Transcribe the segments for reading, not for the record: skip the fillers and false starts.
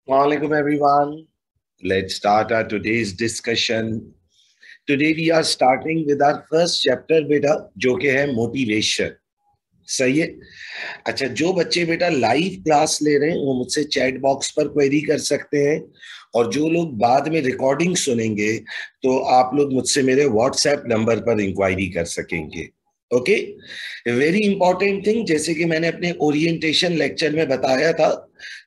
Assalamualaikum everyone. Let's start our today's discussion. Today we are starting with our first chapter बेटा जो कि है motivation. सही है. अच्छा, जो बच्चे बेटा लाइव क्लास ले रहे हैं वो मुझसे चैट बॉक्स पर क्वेरी कर सकते हैं, और जो लोग बाद में रिकॉर्डिंग सुनेंगे तो आप लोग मुझसे मेरे व्हाट्सएप नंबर पर इंक्वायरी कर सकेंगे. ओके. वेरी इंपॉर्टेंट थिंग, जैसे कि मैंने अपने ओरिएंटेशन लेक्चर में बताया था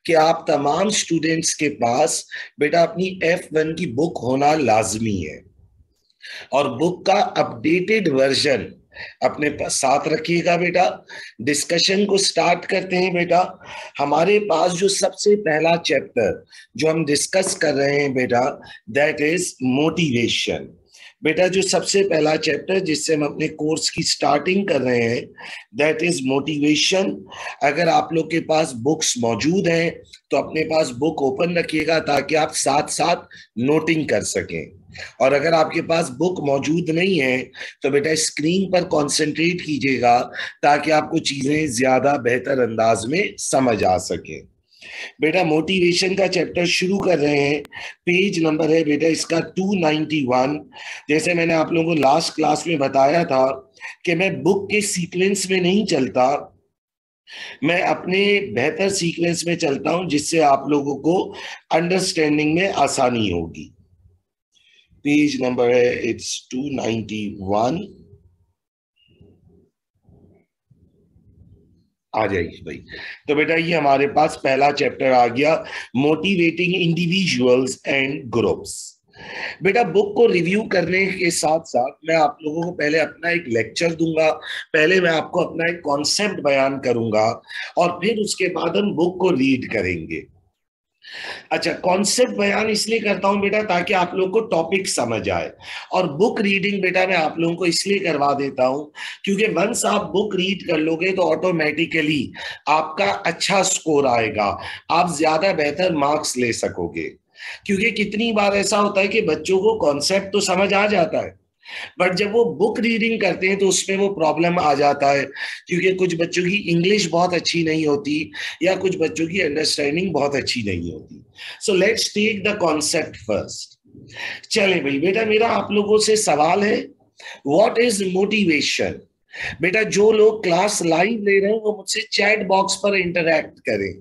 कि आप तमाम स्टूडेंट्स के पास बेटा अपनी F1 की बुक होना लाजमी है, और बुक का अपडेटेड वर्जन अपने साथ रखिएगा बेटा. डिस्कशन को स्टार्ट करते हैं बेटा. हमारे पास जो सबसे पहला चैप्टर जो हम डिस्कस कर रहे हैं बेटा, दैट इज मोटिवेशन. बेटा जो सबसे पहला चैप्टर जिससे हम अपने कोर्स की स्टार्टिंग कर रहे हैं, दैट इज मोटिवेशन. अगर आप लोग के पास बुक्स मौजूद हैं तो अपने पास बुक ओपन रखिएगा ताकि आप साथ साथ नोटिंग कर सकें. और अगर आपके पास बुक मौजूद नहीं है तो बेटा स्क्रीन पर कंसंट्रेट कीजिएगा ताकि आपको चीजें ज्यादा बेहतर अंदाज में समझ आ सके. बेटा मोटिवेशन का चैप्टर शुरू कर रहे हैं. पेज नंबर है बेटा इसका 291. जैसे मैंने आप लोगों को लास्ट क्लास में बताया था कि मैं बुक के सीक्वेंस में नहीं चलता, मैं अपने बेहतर सीक्वेंस में चलता हूं जिससे आप लोगों को अंडरस्टैंडिंग में आसानी होगी. पेज नंबर है इट्स 291. आ जाएगी भाई. तो बेटा ये हमारे पास पहला चैप्टर आ गया, मोटिवेटिंग इंडिविजुअल्स एंड ग्रुप्स. बेटा बुक को रिव्यू करने के साथ साथ मैं आप लोगों को पहले अपना एक लेक्चर दूंगा, पहले मैं आपको अपना एक कॉन्सेप्ट बयान करूंगा, और फिर उसके बाद हम बुक को रीड करेंगे. अच्छा, कॉन्सेप्ट बयान इसलिए करता हूं बेटा ताकि आप लोग को टॉपिक समझ आए, और बुक रीडिंग बेटा मैं आप लोगों को इसलिए करवा देता हूं क्योंकि वंस आप बुक रीड कर लोगे तो ऑटोमेटिकली आपका अच्छा स्कोर आएगा, आप ज्यादा बेहतर मार्क्स ले सकोगे. क्योंकि कितनी बार ऐसा होता है कि बच्चों को कॉन्सेप्ट तो समझ आ जाता है, बट जब वो बुक रीडिंग करते हैं तो उसमें वो प्रॉब्लम आ जाता है, क्योंकि कुछ बच्चों की इंग्लिश बहुत अच्छी नहीं होती या कुछ बच्चों की अंडरस्टैंडिंग बहुत अच्छी नहीं होती. So let's take the concept first. चले भाई बेटा, मेरा आप लोगों से सवाल है, व्हाट इज मोटिवेशन. बेटा जो लोग क्लास लाइव ले रहे हैं वो मुझसे चैट बॉक्स पर इंटरैक्ट करें.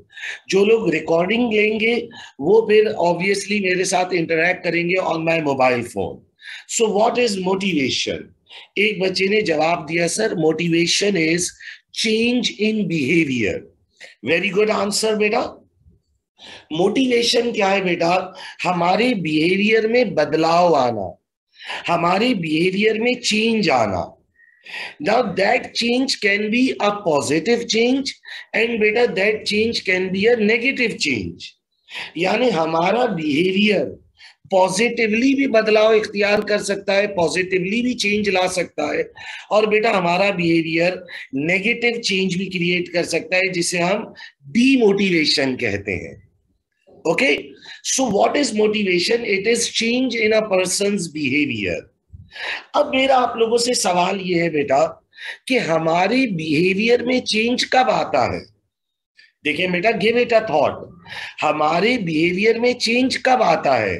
जो लोग रिकॉर्डिंग लेंगे वो फिर ऑब्वियसली मेरे साथ इंटरैक्ट करेंगे on my mobile phone. So what is motivation. एक बच्चे ने जवाब दिया, sir motivation is change in behaviour. Very good answer बेटा. मोटिवेशन क्या है बेटा? हमारे बिहेवियर में बदलाव आना, हमारे बिहेवियर में चेंज आना. Now that change can be a positive change and बेटा that change can be a negative change. यानी हमारा बिहेवियर पॉजिटिवली भी बदलाव इख्तियार कर सकता है, पॉजिटिवली भी चेंज ला सकता है, और बेटा हमारा बिहेवियर नेगेटिव चेंज भी क्रिएट कर सकता है जिसे हम डीमोटिवेशन कहते हैं. Okay. So what is motivation? It is change in a persons behaviour. अब मेरा आप लोगों से सवाल यह है बेटा कि हमारे बिहेवियर में चेंज कब आता है. देखिए बेटा, गिव इट अ थॉट. हमारे बिहेवियर में चेंज कब आता है?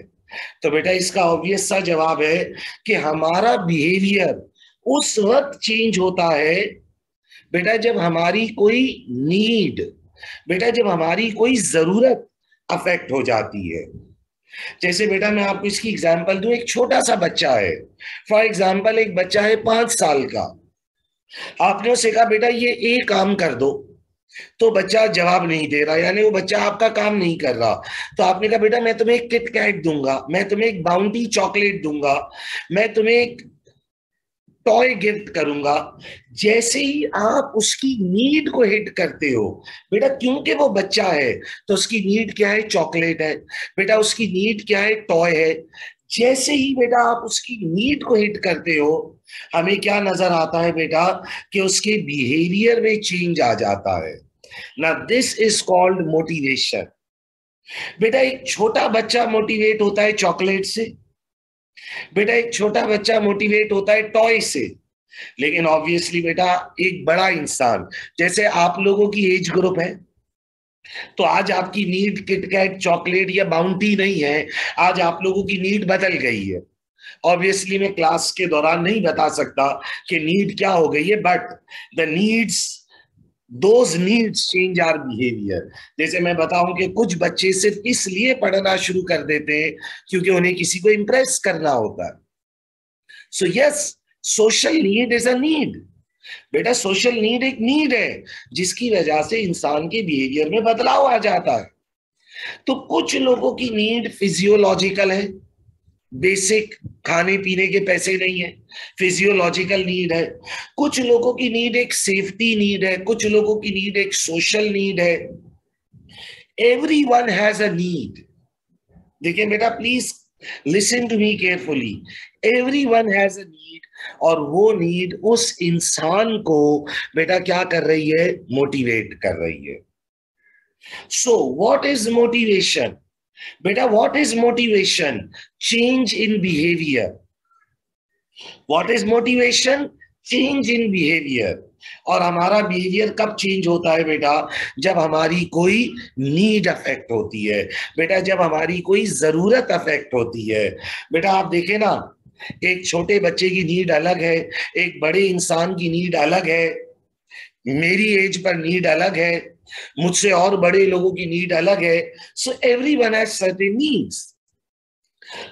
तो बेटा इसका ऑब्वियस सा जवाब है कि हमारा बिहेवियर उस वक्त चेंज होता है बेटा जब हमारी कोई नीड, बेटा जब हमारी कोई जरूरत अफेक्ट हो जाती है. जैसे बेटा मैं आपको इसकी एग्जांपल दूं, एक छोटा सा बच्चा है, फॉर एग्जांपल एक बच्चा है 5 साल का. आपने उससे कहा बेटा ये एक काम कर दो, तो बच्चा जवाब नहीं दे रहा, यानी वो बच्चा आपका काम नहीं कर रहा. तो आपने कहा बेटा मैं तुम्हें एक किट कैट दूंगा, मैं तुम्हें एक बाउंटी चॉकलेट दूंगा, मैं तुम्हें एक टॉय गिफ्ट करूंगा. जैसे ही आप उसकी नीड को हिट करते हो बेटा, क्योंकि वो बच्चा है तो उसकी नीड क्या है? चॉकलेट है. बेटा उसकी नीड क्या है? टॉय है. जैसे ही बेटा आप उसकी नीड को हिट करते हो, हमें क्या नजर आता है बेटा? कि उसके बिहेवियर में चेंज आ जाता है. ना दिस इज कॉल्ड मोटिवेशन. बेटा एक छोटा बच्चा मोटिवेट होता है चॉकलेट से, बेटा एक छोटा बच्चा मोटिवेट होता है टॉय से, लेकिन ऑब्वियसली बेटा एक बड़ा इंसान, जैसे आप लोगों की एज ग्रुप है, तो आज आपकी नीड किटकैट चॉकलेट या बाउंटी नहीं है, आज आप लोगों की नीड बदल गई है। ऑब्वियसली मैं क्लास के दौरान नहीं बता सकता कि नीड क्या हो गई है, but the needs, those needs change our behaviour. जैसे मैं बताऊं कि कुछ बच्चे सिर्फ इसलिए पढ़ना शुरू कर देते हैं क्योंकि उन्हें किसी को इंप्रेस करना होता है। So yes, social need is a need. बेटा सोशल नीड एक नीड है जिसकी वजह से इंसान के बिहेवियर में बदलाव आ जाता है। तो कुछ लोगों की नीड फिजियोलॉजिकल है, बेसिक खाने पीने के पैसे नहीं है, फिजियोलॉजिकल नीड है। कुछ लोगों की नीड एक सेफ्टी नीड है, कुछ लोगों की नीड एक सोशल नीड है। Everyone has a need. देखिए बेटा please listen to me carefully. Everyone has a need, और वो नीड उस इंसान को बेटा क्या कर रही है, मोटिवेट कर रही है। So what is motivation? बेटा what is motivation? Change in behaviour. What is motivation? Change in behaviour. और हमारा बिहेवियर कब चेंज होता है बेटा? जब हमारी कोई नीड अफेक्ट होती है। बेटा जब हमारी कोई जरूरत अफेक्ट होती है। बेटा आप देखें ना, एक छोटे बच्चे की नीड अलग है, एक बड़े इंसान की नीड अलग है, मेरी एज पर नीड अलग है, मुझसे और बड़े लोगों की नीड अलग है। सो everyone has certain needs.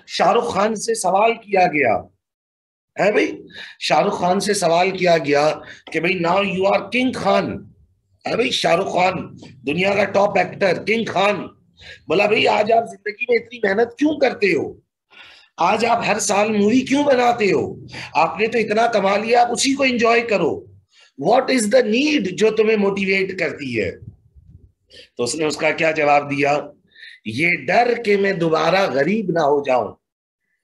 Shahrukh Khan से सवाल किया गया है भाई, शाहरुख खान से सवाल किया गया कि भाई now you are king Khan, है भाई शाहरुख खान दुनिया का टॉप एक्टर, किंग खान। बोला भाई आज आप जिंदगी में इतनी मेहनत क्यों करते हो? आज आप हर साल मूवी क्यों बनाते हो? आपने तो इतना कमा लिया, आप उसी को एंजॉय करो। व्हाट इज द नीड जो तुम्हें मोटिवेट करती है? तो उसने उसका क्या जवाब दिया? ये डर कि मैं दोबारा गरीब ना हो जाऊं।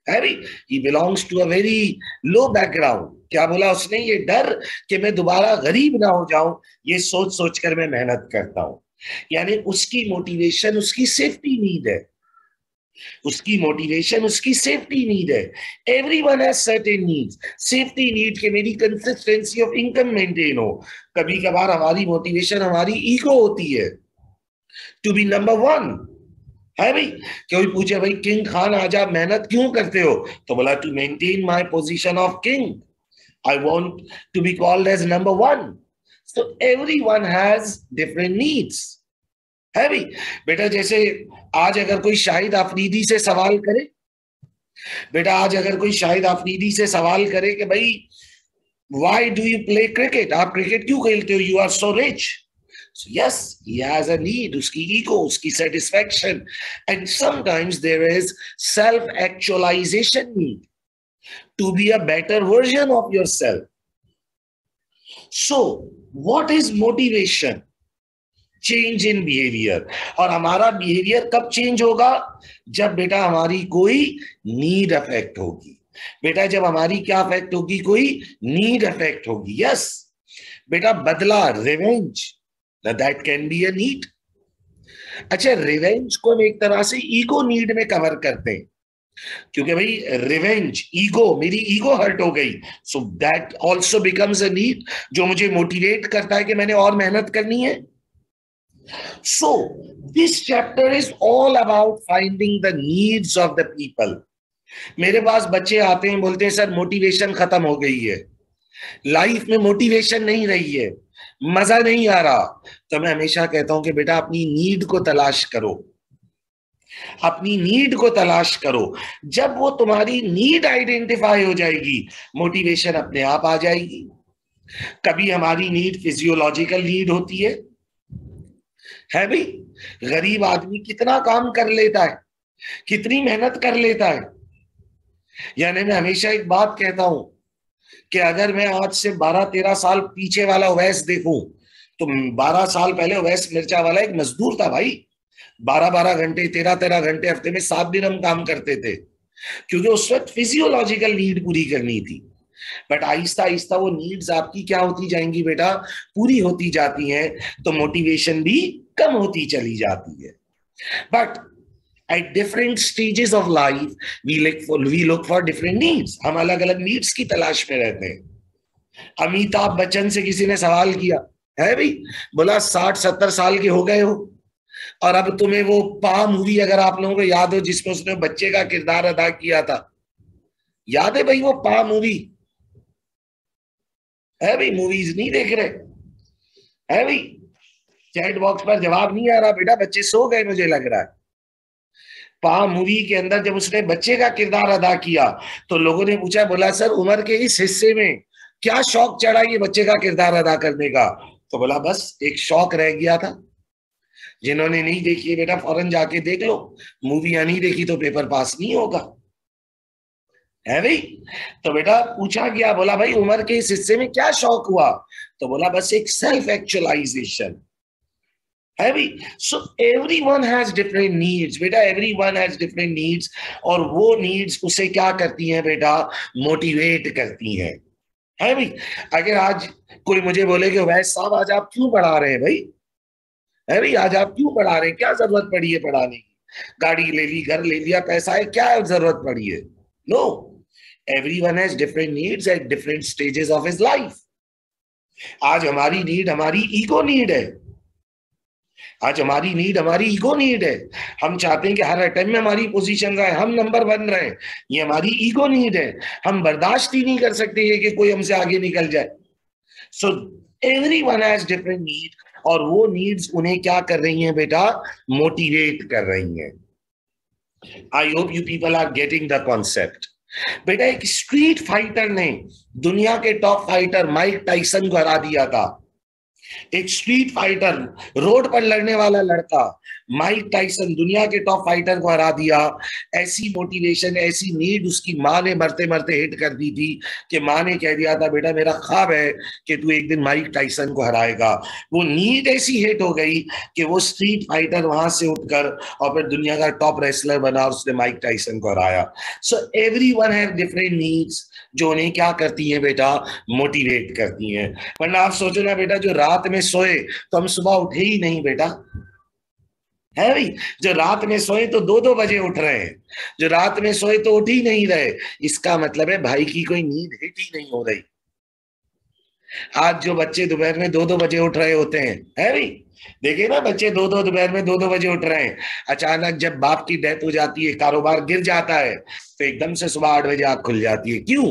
है भाई, he belongs to a very low background. क्या बोला उसने? ये डर कि मैं दोबारा गरीब ना हो जाऊं, ये सोच सोच कर मैं मेहनत करता हूं। यानी उसकी मोटिवेशन उसकी सेफ्टी नीड है, उसकी मोटिवेशन उसकी सेफ्टी नीड है। Everyone has certain needs. Safety need के मेरी कंसिस्टेंसी ऑफ इनकम मेंटेन हो। कभी कभार हमारी मोटिवेशन हमारी ईगो होती है, टू बी नंबर वन। है भाई, कोई पूछे भाई किंग खान आज आप मेहनत क्यों करते हो, तो बोला to maintain my position of king, I want to be called as number one. So everyone has different needs. है भाई। बेटा जैसे आज अगर कोई शाहिद आफरीदी से सवाल करे, बेटा आज अगर कोई शाहिद आफरीदी से सवाल करे कि भाई why do you play cricket, आप क्रिकेट क्यों खेलते हो, you are so rich. So yes, he has a need, uski ego, uski satisfaction, and sometimes there is self-actualization need to be a better version of yourself. So, what is motivation? Change in behavior. और हमारा behaviour कब change होगा? जब बेटा हमारी कोई need affect होगी। बेटा जब हमारी क्या अफेक्ट होगी? कोई नीड अफेक्ट होगी। यस बेटा, बदला, revenge, that can be a need. अच्छा, रिवेंज को हम एक तरह से ईगो नीड में कवर करते हैं, क्योंकि भाई रिवेंज, ईगो, मेरी ईगो हर्ट हो गई, so that also becomes a need जो मुझे मोटिवेट करता है कि मैंने और मेहनत करनी है। So this chapter is all about finding the needs of the people. मेरे पास बच्चे आते हैं, बोलते हैं सर मोटिवेशन खत्म हो गई है, लाइफ में मोटिवेशन नहीं रही है, मजा नहीं आ रहा। तो मैं हमेशा कहता हूं कि बेटा अपनी नीड को तलाश करो, अपनी नीड को तलाश करो। जब वो तुम्हारी नीड आइडेंटिफाई हो जाएगी, मोटिवेशन अपने आप आ जाएगी। कभी हमारी नीड फिजियोलॉजिकल नीड होती है भाई। गरीब आदमी कितना काम कर लेता है, कितनी मेहनत कर लेता है। यानी मैं हमेशा एक बात कहता हूं कि अगर मैं आज से 12-13 साल पीछे वाला ओवैस देखूं, तो 12 साल पहले ओवैस मिर्चा वाला एक मजदूर था भाई। 12-12 घंटे, 13-13 घंटे, हफ्ते में 7 दिन हम काम करते थे, क्योंकि उस वक्त फिजियोलॉजिकल नीड पूरी करनी थी। बट आहिस्ता आहिस्ता वो नीड्स आपकी क्या होती जाएंगी बेटा? पूरी होती जाती हैं, तो मोटिवेशन भी कम होती चली जाती है। But at different stages of life we look for different needs. हम अलग अलग नीड्स की तलाश में रहते हैं। अमिताभ बच्चन से किसी ने सवाल किया है भाई, बोला 60-70 साल के हो गए हो, और अब तुम्हें वो पा मूवी अगर आप लोगों को याद हो जिसमें उसने बच्चे का किरदार अदा किया था, याद है भाई वो पा मूवी? है भाई? मूवीज नहीं देख रहे? है भाई? चैट बॉक्स पर जवाब नहीं आ रहा बेटा, बच्चे सो गए मुझे लग रहा है। पा मूवी के अंदर जब उसने बच्चे का किरदार अदा किया तो लोगों ने पूछा, बोला सर उम्र के इस हिस्से में क्या शौक चढ़ा ये बच्चे का किरदार अदा करने का? तो बोला बस एक शौक रह गया था। जिन्होंने नहीं देखी है बेटा फौरन जाके देख लो, मूवियां नहीं देखी तो पेपर पास नहीं होगा। है भाई? तो बेटा पूछा गया, बोला भाई उम्र के इस हिस्से में क्या शौक हुआ? तो बोला बस एक सेल्फ एक्चुअलाइजेशन। है भाई? So everyone has different needs बेटा, एवरीवन हैज डिफरेंट नीड्स, और वो नीड्स उसे क्या करती हैं बेटा? मोटिवेट करती हैं। है भाई? अगर आज कोई मुझे बोले कि वैसे साहब आज आप क्यों पढ़ा रहे हैं भाई? है भाई आज आप क्यों पढ़ा रहे हैं, क्या जरूरत पड़ी है पढ़ाने की? गाड़ी ले ली, घर ले लिया, पैसा है, क्या जरूरत पड़ी है? No, everyone has different needs at different stages of his life. आज हमारी नीड हमारी ईगो नीड है। आज हमारी नीड हमारी ईगो नीड है। हम चाहते हैं कि हर अटेम्प्ट में हमारी पोजीशन रहे, हम नंबर 1 रहे। ये हमारी ईगो नीड है। हम बर्दाश्त ही नहीं कर सकते ये कि कोई हमसे आगे निकल जाए। सो एवरीवन हैज डिफरेंट नीड, और वो नीड्स उन्हें क्या कर रही हैं बेटा? मोटिवेट कर रही हैं। I hope you people are getting the concept. बेटा एक स्ट्रीट फाइटर ने दुनिया के टॉप फाइटर माइक टाइसन को हरा दिया था। एक स्ट्रीट फाइटर, रोड पर लड़ने वाला लड़का माइक टाइसन दुनिया के टॉप फाइटर को हरा दिया। ऐसी मोटिवेशन, ऐसी नीड उसकी माँ ने मरते मरते हिट कर दी थी कि माँ ने कह दिया था बेटा मेरा ख्वाब है कि तू एक दिन माइक टाइसन को हराएगा। वो नीड ऐसी हिट हो गई कि वो स्ट्रीट फाइटर वहां से उठकर और फिर दुनिया का टॉप रेसलर बना, उसने माइक टाइसन को हराया। So everyone have different needs जो उन्हें क्या करती हैं बेटा? मोटिवेट करती हैं। वरना आप सोचो ना बेटा, जो रात में सोए तो हम सुबह उठे ही नहीं बेटा। है भाई? जो रात में सोए तो 2-2 बजे उठ रहे हैं, जो रात में सोए तो उठ ही नहीं रहे। इसका मतलब है भाई की कोई नींद हिट ही नहीं हो रही। आज जो बच्चे दोपहर में 2-2 बजे उठ रहे होते हैं, है भाई? देखिए ना, बच्चे दोपहर में 2-2 बजे उठ रहे हैं। अचानक जब बाप की डेथ हो जाती है, कारोबार गिर जाता है, तो एकदम से सुबह 8 बजे आंख खुल जाती है। क्यों?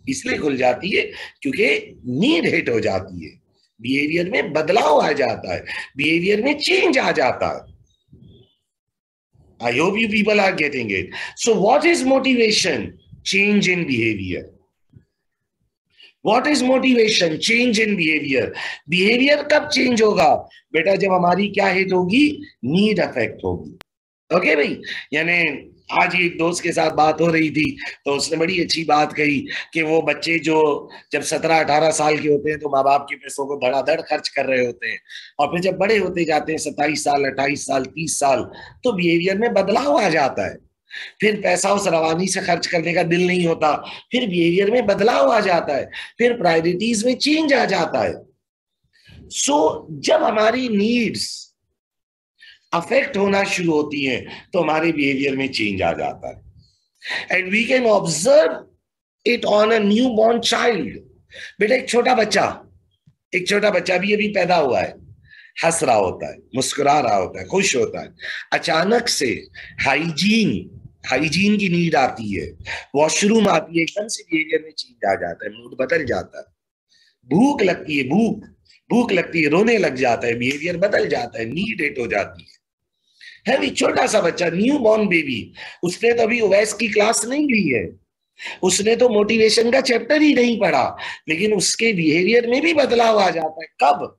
इसलिए खुल जाती है क्योंकि नीड हिट हो जाती है, बिहेवियर में बदलाव आ जाता है, बिहेवियर में चेंज आ जाता है। I hope you people are getting it. So what is motivation? Change in behaviour. What is motivation? Change in behaviour. Behaviour कब चेंज होगा बेटा? जब हमारी क्या हिट होगी? नीड अफेक्ट होगी। ओके भाई? यानी आज ही एक दोस्त के साथ बात हो रही थी तो उसने बड़ी अच्छी बात कही कि वो बच्चे जो जब 17-18 साल के होते हैं तो माँ बाप के पैसों को धड़ाधड़ खर्च कर रहे होते हैं, और फिर जब बड़े होते जाते हैं 27 साल, 28 साल, 30 साल, तो बिहेवियर में बदलाव आ जाता है। फिर पैसा उस रवानी से खर्च करने का दिल नहीं होता, फिर बिहेवियर में बदलाव आ जाता है, फिर प्रायोरिटीज में चेंज आ जाता है। सो जब हमारी नीड्स अफेक्ट होना शुरू होती हैं तो हमारे बिहेवियर में चेंज आ जाता है। And we can observe it on a new born child. बेटा एक छोटा बच्चा भी अभी पैदा हुआ है, हंस रहा होता है, मुस्कुरा रहा होता है, खुश होता है। अचानक से हाइजीन की नीड आती है, वॉशरूम आती है, एकदम से बिहेवियर में चेंज आ जाता है, मूड बदल जाता है। भूख लगती है, भूख लगती है, रोने लग जाता है, बिहेवियर बदल जाता है, नीड हिट हो जाती है भी? छोटा सा बच्चा, न्यू बॉर्न बेबी, उसने तो अभी ओवैस की क्लास नहीं ली है, उसने तो मोटिवेशन का चैप्टर ही नहीं पढ़ा, लेकिन उसके बिहेवियर में भी बदलाव आ जाता है। कब?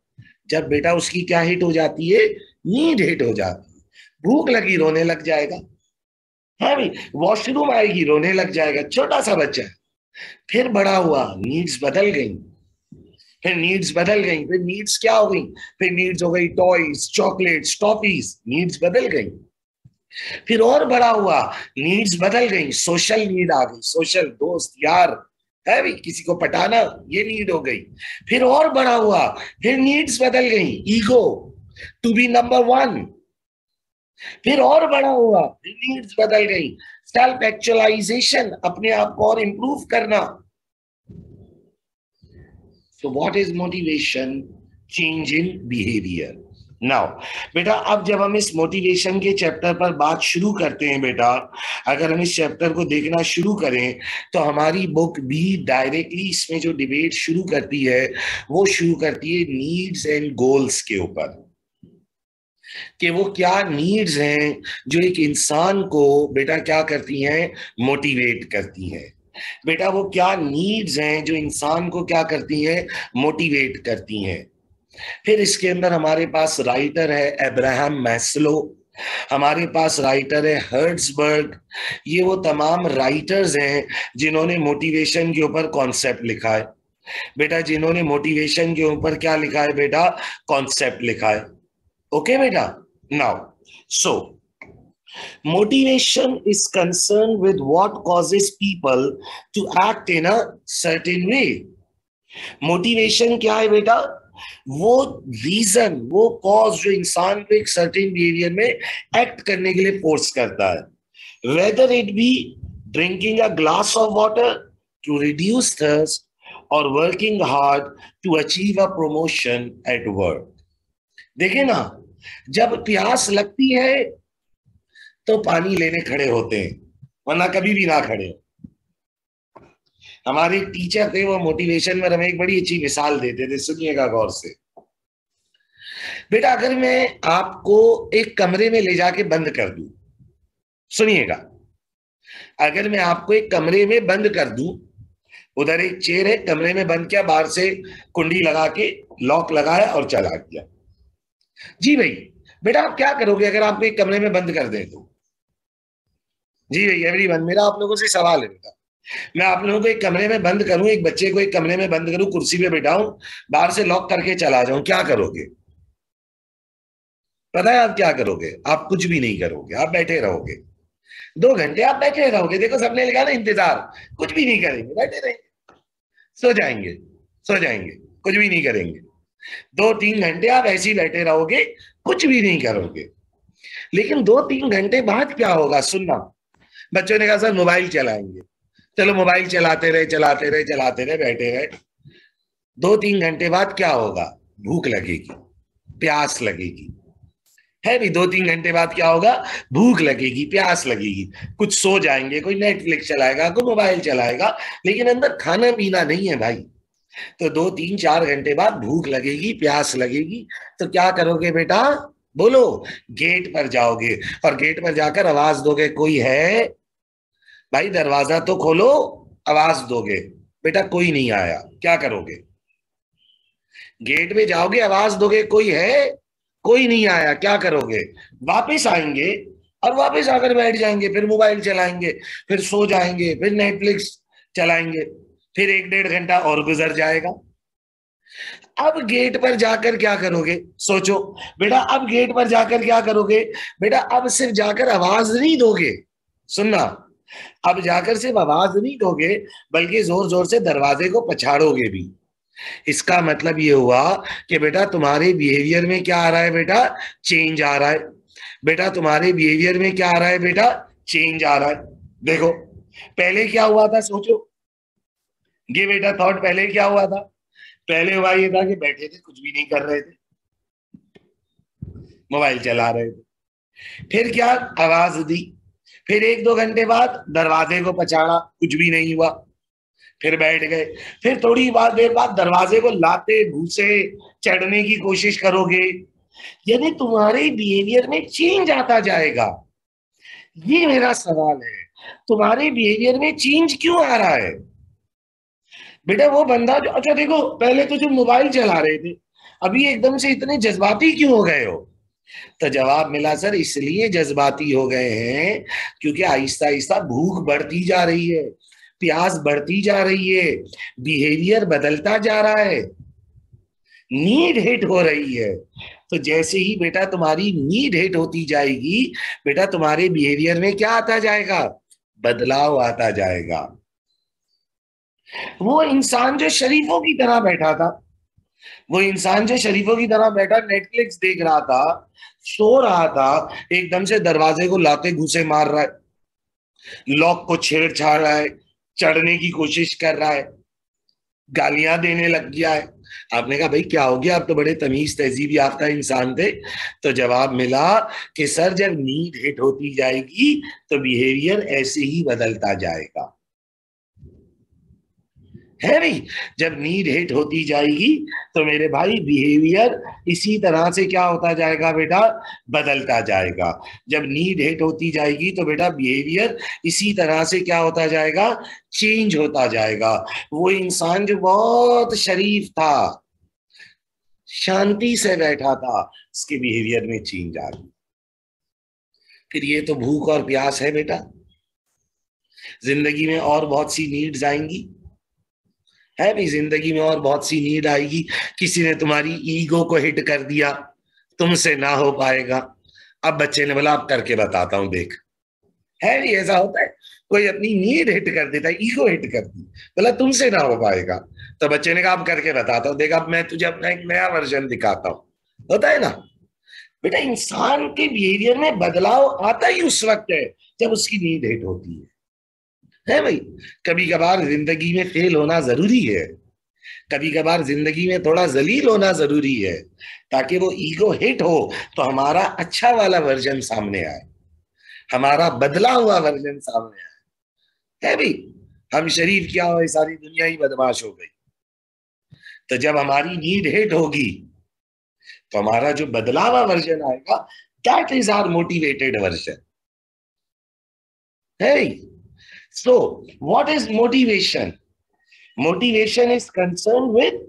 जब बेटा उसकी क्या हिट हो जाती है? नीड हिट हो जाती है। भूख लगी, रोने लग जाएगा। है भाई? वॉशरूम आएगी, रोने लग जाएगा, छोटा सा बच्चा। फिर बड़ा हुआ, नीड्स बदल गई, फिर नीड्स क्या हो गई? फिर नीड्स हो गई टॉयज, चॉकलेट्स, टॉफीज, नीड्स बदल गई। फिर और बड़ा हुआ, नीड्स बदल गई, सोशल नीड आ गई, सोशल, दोस्त यार, है भी, किसी को पटाना, ये नीड हो गई। फिर और बड़ा हुआ, फिर नीड्स बदल गई, ईगो, टू बी नंबर 1। फिर और बड़ा हुआ, फिर नीड्स बदल गई, सेल्फ एक्चुअलाइजेशन, अपने आप को और इंप्रूव करना। So what is motivation? Change in behavior. Now बेटा, अब जब हम इस मोटिवेशन के चैप्टर पर बात शुरू करते हैं बेटा, अगर हम इस चैप्टर को देखना शुरू करें तो हमारी बुक भी डायरेक्टली इसमें जो डिबेट शुरू करती है वो शुरू करती है नीड्स एंड गोल्स के ऊपर, कि वो क्या नीड्स हैं जो एक इंसान को बेटा क्या करती हैं, मोटिवेट करती हैं। बेटा वो क्या नीड्स हैं जो इंसान को क्या करती हैं, मोटिवेट करती हैं। फिर इसके अंदर हमारे पास राइटर है अब्राहम मैस्लो, हमारे पास राइटर है हर्ट्सबर्ग। ये वो तमाम राइटर्स हैं जिन्होंने मोटिवेशन के ऊपर कॉन्सेप्ट लिखा है बेटा, जिन्होंने मोटिवेशन के ऊपर क्या लिखा है बेटा, कॉन्सेप्ट लिखा है। ओके बेटा, now so motivation is concerned with what causes people to act in a certain way. Motivation क्या है बेटा, वो रीजन, वो कॉज जो इंसान को एक सर्टेन बिहेवियर में एक्ट करने के लिए फोर्स करता है, whether it be drinking a glass of water to reduce thirst और working hard to achieve a promotion at work. देखे ना, जब प्यास लगती है तो पानी लेने खड़े होते हैं, वरना कभी भी ना खड़े। हमारे टीचर थे, वो मोटिवेशन में हमें एक बड़ी अच्छी मिसाल देते थे, सुनिएगा गौर से। बेटा अगर मैं आपको एक कमरे में ले जाके बंद कर दूं, सुनिएगा, अगर मैं आपको एक कमरे में बंद कर दूं, उधर एक चेयर है, कमरे में बंद किया, बाहर से कुंडी लगा के लॉक लगाया और चला गया। जी भाई, बेटा आप क्या करोगे अगर आपको एक कमरे में बंद कर दे तो? जी भाई एवरीवन, मेरा आप लोगों से सवाल है बेटा, मैं आप लोगों को एक कमरे में बंद करूं, एक बच्चे को एक कमरे में बंद करूं, कुर्सी पे बैठाऊं, बाहर से लॉक करके चला जाऊं, क्या करोगे? पता है आप क्या करोगे? आप कुछ भी नहीं करोगे, आप बैठे रहोगे। 2 घंटे आप बैठे रहोगे। देखो सबने लिखा ना इंतजार, कुछ भी नहीं करेंगे, बैठे रहेंगे, सो जाएंगे, सो जाएंगे, कुछ भी नहीं करेंगे। 2-3 घंटे आप ऐसे ही बैठे रहोगे, कुछ भी नहीं करोगे। लेकिन 2-3 घंटे बाद क्या होगा, सुनना। बच्चों ने कहा सर मोबाइल चलाएंगे, चलो मोबाइल चलाते रहे चलाते रहे चलाते रहे, बैठे रहे। 2-3 घंटे बाद क्या होगा, भूख लगेगी, प्यास लगेगी, है भी। 2-3 घंटे बाद क्या होगा, भूख लगेगी, प्यास लगेगी, कुछ सो जाएंगे, कोई नेटफ्लिक्स चलाएगा, कोई मोबाइल चलाएगा, लेकिन अंदर खाना पीना नहीं है भाई। तो 2-3-4 घंटे बाद भूख लगेगी, प्यास लगेगी, तो क्या करोगे बेटा, बोलो? गेट पर जाओगे और गेट पर जाकर आवाज दोगे, कोई है भाई, दरवाजा तो खोलो, आवाज दोगे, बेटा कोई नहीं आया, क्या करोगे? गेट पे जाओगे, आवाज दोगे, कोई है, कोई नहीं आया, क्या करोगे? वापस आएंगे और वापस आकर बैठ जाएंगे, फिर मोबाइल चलाएंगे, फिर सो जाएंगे, फिर नेटफ्लिक्स चलाएंगे, फिर 1-1.5 घंटा और गुजर जाएगा। अब गेट पर जाकर क्या करोगे, सोचो बेटा, अब गेट पर जाकर क्या करोगे? बेटा अब सिर्फ जाकर आवाज नहीं दोगे, सुनना, अब जाकर सिर्फ आवाज नहीं दोगे, बल्कि जोर जोर से दरवाजे को पछाड़ोगे भी। इसका मतलब ये हुआ कि बेटा तुम्हारे बिहेवियर में क्या आ रहा है बेटा, चेंज आ रहा है। बेटा तुम्हारे बिहेवियर में क्या आ रहा है बेटा, चेंज आ रहा है। देखो पहले क्या हुआ था, सोचो ये बेटा थॉट, पहले क्या हुआ था? पहले हुआ ये था कि बैठे थे, कुछ भी नहीं कर रहे थे, मोबाइल चला रहे थे। फिर क्या, आवाज दी, फिर 1-2 घंटे बाद दरवाजे को पछाड़ा, कुछ भी नहीं हुआ, फिर बैठ गए, फिर थोड़ी देर बाद दरवाजे को लाते घुसे चढ़ने की कोशिश करोगे, यानी तुम्हारे बिहेवियर में चेंज आता जाएगा। ये मेरा सवाल है, तुम्हारे बिहेवियर में चेंज क्यों आ रहा है? बेटा वो बंदा जो, अच्छा देखो पहले तो जो मोबाइल चला रहे थे, अभी एकदम से इतने जज्बाती क्यों हो गए हो? तो जवाब मिला सर, इसलिए जज्बाती हो गए हैं क्योंकि आहिस्ता आहिस्ता भूख बढ़ती जा रही है, प्यास बढ़ती जा रही है, बिहेवियर बदलता जा रहा है, नीड हिट हो रही है। तो जैसे ही बेटा तुम्हारी नीड हिट होती जाएगी, बेटा तुम्हारे बिहेवियर में क्या आता जाएगा, बदलाव आता जाएगा। वो इंसान जो शरीफों की तरह बैठा था, वो इंसान जो शरीफों की तरह बैठा नेटफ्लिक्स देख रहा था, सो रहा था, एकदम से दरवाजे को लाते घुसे मार रहा है, लॉक को छेड़छाड़ रहा है, चढ़ने की कोशिश कर रहा है, गालियां देने लग गया है। आपने कहा भाई क्या हो गया, आप तो बड़े तमीज तहजीब याफ्ता इंसान थे। तो जवाब मिला कि सर जब नीड हिट होती जाएगी तो बिहेवियर ऐसे ही बदलता जाएगा। है नहीं, जब नीड हिट होती जाएगी तो मेरे भाई बिहेवियर इसी तरह से क्या होता जाएगा बेटा, बदलता जाएगा। जब नीड हिट होती जाएगी तो बेटा बिहेवियर इसी तरह से क्या होता जाएगा, चेंज होता जाएगा। वो इंसान जो बहुत शरीफ था, शांति से बैठा था, उसके बिहेवियर में चेंज आ गई। फिर ये तो भूख और प्यास है बेटा, जिंदगी में और बहुत सी नीड्स आएंगी। है भी, जिंदगी में और बहुत सी नीड आएगी। किसी ने तुम्हारी ईगो को हिट कर दिया, तुमसे ना हो पाएगा। अब बच्चे ने बोला अब करके बताता हूं देख। है भी, ऐसा होता है, कोई अपनी नीड हिट कर देता है, ईगो हिट कर दी, बोला तुमसे ना हो पाएगा। तो बच्चे ने कहा अब करके बताता हूं देख, अब मैं तुझे अपना एक नया वर्जन दिखाता हूं। होता है ना बेटा, इंसान के बिहेवियर में बदलाव आता ही उस वक्त है जब उसकी नीड हिट होती है भाई। कभी कभार जिंदगी में फेल होना जरूरी है, कभी कभार जिंदगी में थोड़ा जलील होना जरूरी है, ताकि वो ईगो हिट हो तो हमारा अच्छा वाला वर्जन सामने आए, हमारा बदला हुआ वर्जन सामने आए। है भाई, हम शरीफ क्या हो, सारी दुनिया ही बदमाश हो गई। तो जब हमारी नीड हिट होगी तो हमारा जो बदला हुआ वर्जन आएगा, that is our motivated version. है, so what is motivation? Motivation is concern with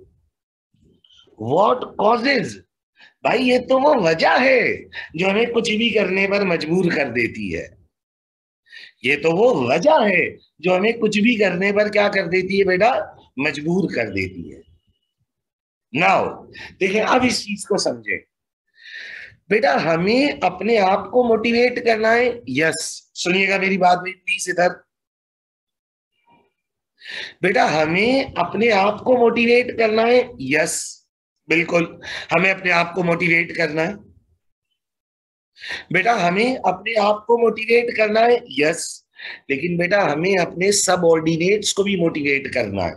what causes. भाई ये तो वो वजह है जो हमें कुछ भी करने पर मजबूर कर देती है। ये तो वो वजह है जो हमें कुछ भी करने पर क्या कर देती है बेटा, मजबूर कर देती है। नाउ देखिए, अब इस चीज को समझे बेटा, हमें अपने आप को मोटिवेट करना है। यस, सुनिएगा मेरी बात भाई प्लीज इधर। बेटा हमें अपने आप को मोटिवेट करना है। यस, बिल्कुल हमें अपने आप को मोटिवेट करना है। बेटा हमें अपने आप को मोटिवेट करना है। यस, लेकिन बेटा हमें अपने सबऑर्डिनेट्स को भी मोटिवेट करना है।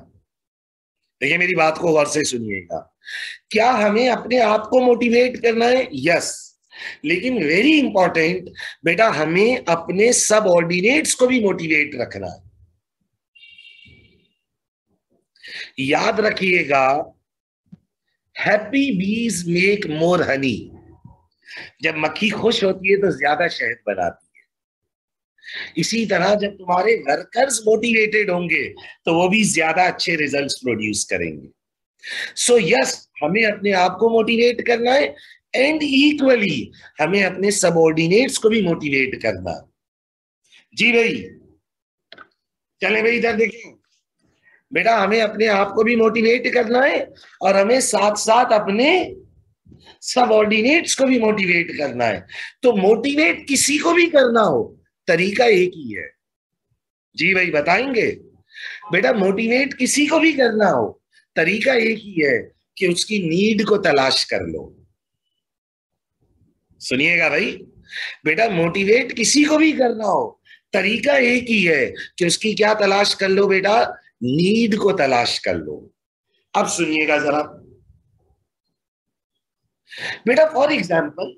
देखिए मेरी बात को गौर से सुनिएगा, क्या हमें अपने आप को मोटिवेट करना है? यस, लेकिन वेरी इंपॉर्टेंट बेटा, हमें अपने सबऑर्डिनेट्स को भी मोटिवेट रखना है। याद रखिएगा, हैप्पी बीज मेक मोर हनी। जब मक्खी खुश होती है तो ज्यादा शहद बनाती है। इसी तरह जब तुम्हारे वर्कर्स मोटिवेटेड होंगे तो वो भी ज्यादा अच्छे रिजल्ट्स प्रोड्यूस करेंगे। सो यस, हमें अपने आप को मोटिवेट करना है, एंड इक्वली हमें अपने सबऑर्डिनेट्स को भी मोटिवेट करना है। जी भाई, चले भाई इधर देखिए बेटा, हमें अपने आप को भी मोटिवेट करना है और हमें साथ साथ अपने सबऑर्डिनेट्स को भी मोटिवेट करना है। तो मोटिवेट किसी को भी करना हो, तरीका एक ही है। जी भाई बताएंगे बेटा, मोटिवेट किसी को भी करना हो, तरीका एक ही है कि उसकी नीड को तलाश कर लो। सुनिएगा भाई, बेटा मोटिवेट किसी को भी करना हो, तरीका एक ही है कि उसकी क्या तलाश कर लो बेटा, नीड को तलाश कर लो। अब सुनिएगा जरा बेटा, फॉर एग्जाम्पल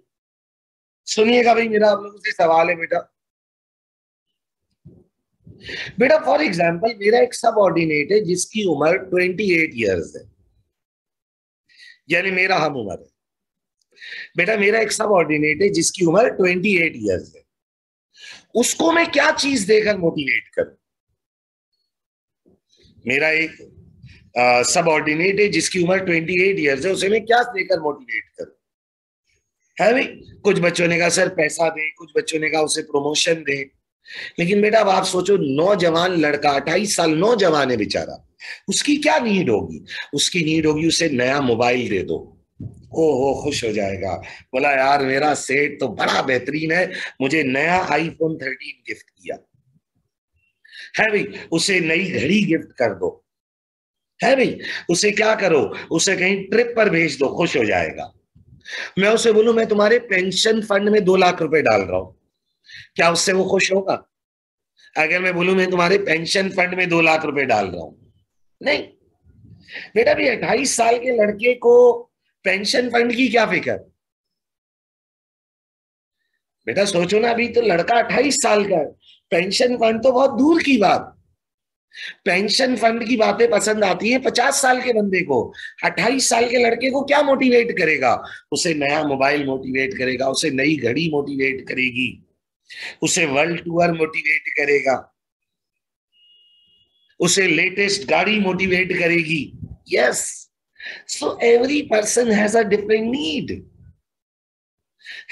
सुनिएगा भाई, मेरा आप लोगों से सवाल है बेटा। बेटा फॉर एग्जाम्पल मेरा एक सब ऑर्डिनेट है जिसकी उम्र 28 ईयर्स है, यानी मेरा हम उम्र है। बेटा मेरा एक सब ऑर्डिनेट है जिसकी उम्र 28 ईयर्स है, उसको मैं क्या चीज देकर मोटिवेट करूं? मेरा एक सब ऑर्डिनेट है जिसकी उम्र 28 ईयर्स है, उसे मैं क्या देकर मोटिवेट करूं? है भाई, कुछ बच्चों ने कहा सर पैसा दे, कुछ बच्चों ने कहा उसे प्रमोशन दे। लेकिन बेटा अब आप सोचो, नौजवान लड़का 28 साल नौजवान है बेचारा, उसकी क्या नीड होगी? उसकी नीड होगी उसे नया मोबाइल दे दो, ओहो खुश हो जाएगा, बोला यार मेरा सेट तो बड़ा बेहतरीन है, मुझे नया आईफोन 13 गिफ्ट किया। है भाई, उसे नई घड़ी गिफ्ट कर दो। है भाई, उसे क्या करो, उसे कहीं ट्रिप पर भेज दो, खुश हो जाएगा। मैं उसे बोलूं मैं तुम्हारे पेंशन फंड में 2 लाख रुपए डाल रहा हूं, क्या उससे वो खुश होगा? अगर मैं बोलूं मैं तुम्हारे पेंशन फंड में 2 लाख रुपए डाल रहा हूं, नहीं। बेटा भी 28 साल के लड़के को पेंशन फंड की क्या फिक्र? बेटा सोचो ना, अभी तो लड़का 28 साल का है, पेंशन फंड तो बहुत दूर की बात। पेंशन फंड की बातें पसंद आती है 50 साल के बंदे को। 28 साल के लड़के को क्या मोटिवेट करेगा? उसे नया मोबाइल मोटिवेट करेगा, उसे नई घड़ी मोटिवेट करेगी, उसे वर्ल्ड टूर मोटिवेट करेगा, उसे लेटेस्ट गाड़ी मोटिवेट करेगी। Yes, so every person has a different need.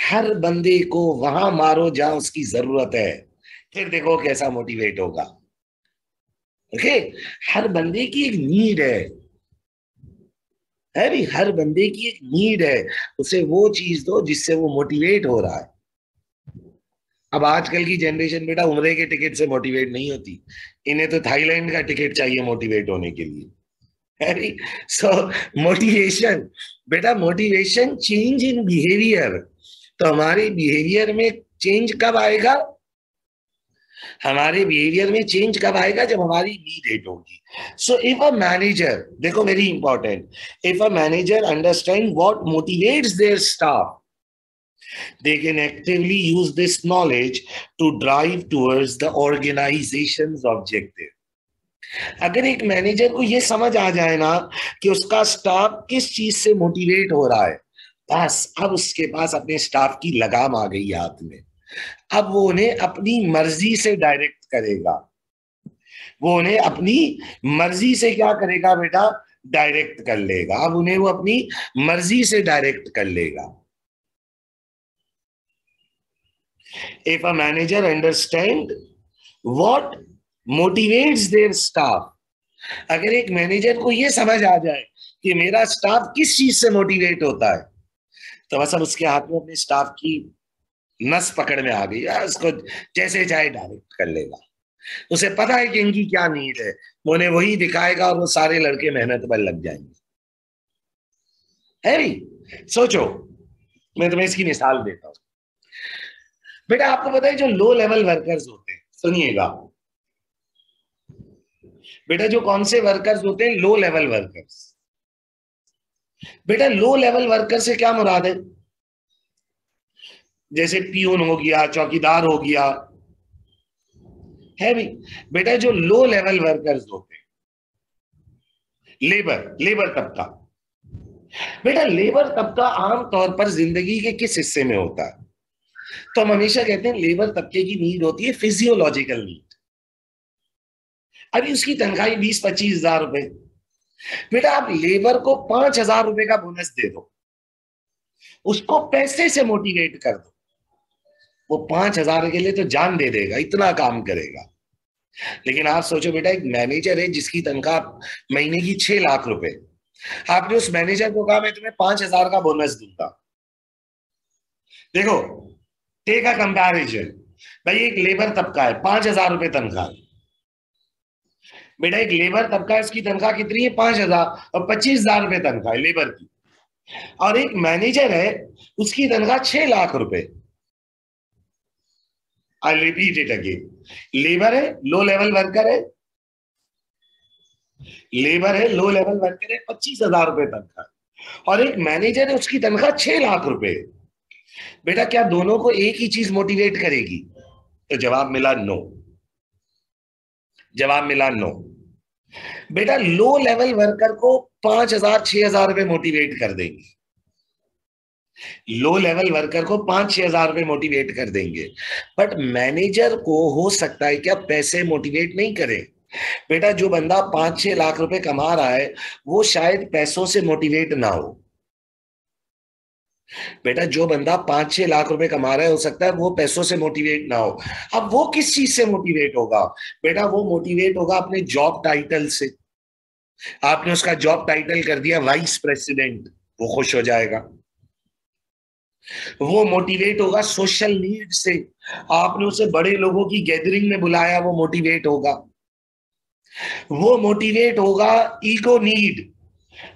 हर बंदे को वहां मारो जहां उसकी जरूरत है, फिर देखो कैसा मोटिवेट होगा। ओके, हर बंदे की एक नीड है भी, हर बंदे की एक नीड है। उसे वो चीज दो जिससे वो मोटिवेट हो रहा है। अब आजकल की जनरेशन बेटा उम्रे के टिकट से मोटिवेट नहीं होती, इन्हें तो थाईलैंड का टिकट चाहिए मोटिवेट होने के लिए, है भी। सो मोटिवेशन, बेटा मोटिवेशन चेंज इन बिहेवियर। तो हमारे बिहेवियर में चेंज कब आएगा? हमारे बिहेवियर में चेंज कब आएगा? जब हमारी नीड हिट होगी। सो इफ अ मैनेजर, देखो very important, if a manager understand what motivates their staff, they can actively use this knowledge to drive towards the organization's objective. अगर एक मैनेजर को ये समझ आ जाए ना कि उसका स्टाफ किस चीज से मोटिवेट हो रहा है, बस अब उसके पास अपने स्टाफ की लगाम आ गई हाथ में। अब वो उन्हें अपनी मर्जी से डायरेक्ट करेगा, वो उन्हें अपनी मर्जी से क्या करेगा बेटा? डायरेक्ट कर लेगा। अब उन्हें वो अपनी मर्जी से डायरेक्ट कर लेगा। If a manager understand what motivates their staff, अगर एक मैनेजर को ये समझ आ जाए कि मेरा स्टाफ किस चीज से मोटिवेट होता है, तो बस अब उसके हाथ में अपने स्टाफ की नस पकड़ में आ गई है, उसको जैसे चाहे डायरेक्ट कर लेगा। उसे पता है कि इनकी क्या नीड है, वो उन्हें वही दिखाएगा और वो सारे लड़के मेहनत पर लग जाएंगे। है भी, सोचो, मैं तुम्हें इसकी मिसाल देता हूं। बेटा आपको पता है जो लो लेवल वर्कर्स होते हैं, सुनिएगा बेटा, जो कौन से वर्कर्स होते हैं? Low level workers. बेटा लो लेवल वर्कर से क्या मुराद है? जैसे पियून हो गया, चौकीदार हो गया, है भी। बेटा जो लो लेवल वर्कर्स होते हैं, लेबर, लेबर तबका। बेटा लेबर तबका आमतौर पर जिंदगी के किस हिस्से में होता है? तो हम हमेशा कहते हैं लेबर तबके की नीड होती है फिजियोलॉजिकल नीड। अभी उसकी तनख्वाही 20-25 हजार रुपए। बेटा आप लेबर को 5,000 रुपए का बोनस दे दो, उसको पैसे से मोटिवेट कर दो, वो 5,000 के लिए तो जान दे देगा, इतना काम करेगा। लेकिन आप सोचो बेटा, एक मैनेजर है जिसकी तनख्वाह महीने की 6 लाख रुपए, आपने उस मैनेजर को कहा मैं तुम्हें 5,000 का बोनस दूंगा। देखो, टेक अ कंपैरिजन, भाई एक लेबर तबका है, 5,000 रुपए तनख्वाह। बेटा एक लेबर तबका है, उसकी तनख्वाह कितनी है? 5,000, और 25,000 रुपए तनख्वाह है लेबर की। और एक मैनेजर है, उसकी तनख्वाह 6 लाख रुपए। I repeat it again, labour है, लो लेवल वर्कर है, लेबर है, लो लेवल वर्कर है, 25,000 रुपए तनख्वाह, और एक मैनेजर है, उसकी तनख्वाह 6 लाख रुपए। बेटा क्या दोनों को एक ही चीज मोटिवेट करेगी? तो जवाब मिला नो, जवाब मिला नो। बेटा लो लेवल वर्कर को 5,000-6,000 रुपए मोटिवेट कर देंगे, लो लेवल वर्कर को 5-6 हजार रुपए मोटिवेट कर देंगे, बट मैनेजर को हो सकता है क्या पैसे मोटिवेट नहीं करें। बेटा जो बंदा 5-6 लाख रुपए कमा रहा है, वो शायद पैसों से मोटिवेट ना हो। बेटा जो बंदा 5-6 लाख रुपए कमा रहा है, हो सकता है वो पैसों से मोटिवेट ना हो। अब वो किस चीज से मोटिवेट होगा? बेटा वो मोटिवेट होगा अपने जॉब टाइटल से। आपने उसका जॉब टाइटल कर दिया वाइस प्रेसिडेंट, वो खुश हो जाएगा। वो मोटिवेट होगा सोशल नीड से, आपने उसे बड़े लोगों की गैदरिंग में बुलाया, वो मोटिवेट होगा। वो मोटिवेट होगा ईगो नीड,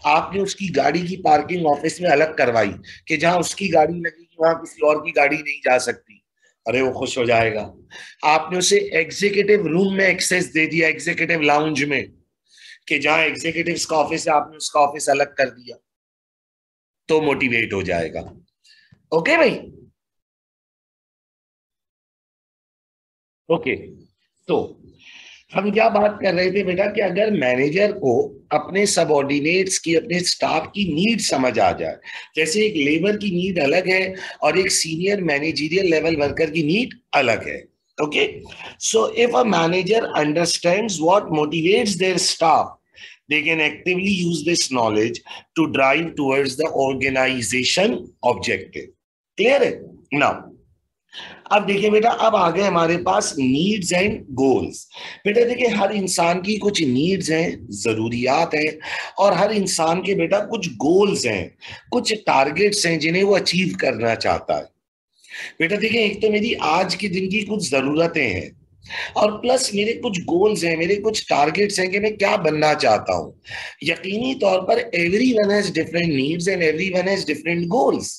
आपने उसकी गाड़ी की पार्किंग ऑफिस में अलग करवाई कि जहां उसकी गाड़ी लगेगी वहां किसी और की गाड़ी नहीं जा सकती, अरे वो खुश हो जाएगा। आपने उसे एग्जीक्यूटिव रूम में एक्सेस दे दिया, एग्जीक्यूटिव लाउंज में, कि जहां एग्जीक्यूटिव्स का ऑफिस है आपने उसका ऑफिस अलग कर दिया, तो मोटिवेट हो जाएगा। ओके भाई, ओके। तो हम क्या बात कर रहे थे बेटा कि अगर मैनेजर को अपने सबऑर्डिनेट्स की, अपने स्टाफ की नीड समझ आ जाए, जैसे एक लेबर की नीड अलग है और एक सीनियर मैनेजरियल लेवल वर्कर की नीड अलग है। Okay, so if a manager understands what motivates their staff, they can actively use this knowledge to drive towards the organization objective. Clear है? Now, अब देखिए बेटा, अब आ गए हमारे पास नीड्स एंड गोल्स। बेटा देखिए, हर इंसान की कुछ नीड्स हैं, जरूरियात हैं, और हर इंसान के बेटा कुछ गोल्स हैं, कुछ टारगेट्स हैं जिन्हें वो अचीव करना चाहता है। बेटा देखिए, एक तो मेरी आज के दिन की कुछ जरूरतें हैं, और प्लस मेरे कुछ गोल्स हैं, मेरे कुछ टारगेट्स हैं कि मैं क्या बनना चाहता हूं। यकीनी तौर पर every one has different needs and every one has different goals.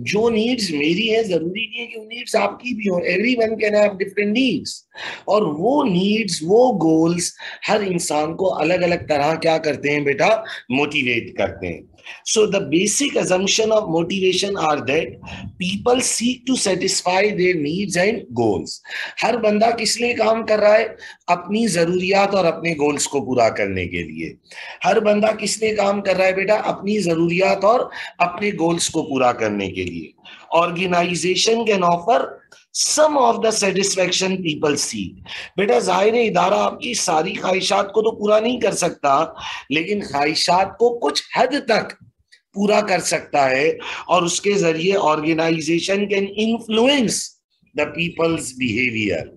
जो नीड्स मेरी है जरूरी नहीं है कि वो नीड्स आपकी भी हो। Every one can have different needs, और वो नीड्स, वो गोल्स हर इंसान को अलग अलग तरह क्या करते हैं बेटा, मोटिवेट करते हैं। So the basic assumption of motivation are that people seek to satisfy their needs and goals. हर बंदा किस लिए काम कर रहा है? अपनी जरूरियात और अपने गोल्स को पूरा करने के लिए। हर बंदा किस लिए काम कर रहा है बेटा? अपनी जरूरियात और अपने गोल्स को पूरा करने के लिए। Organisation can offer some of the satisfaction people seek. बेटा जाहिर है इदारा आपकी सारी ख्वाहिशात को तो पूरा नहीं कर सकता, लेकिन ख्वाहिशात को कुछ हद तक पूरा कर सकता है, और उसके जरिए organisation can influence the people's behaviour.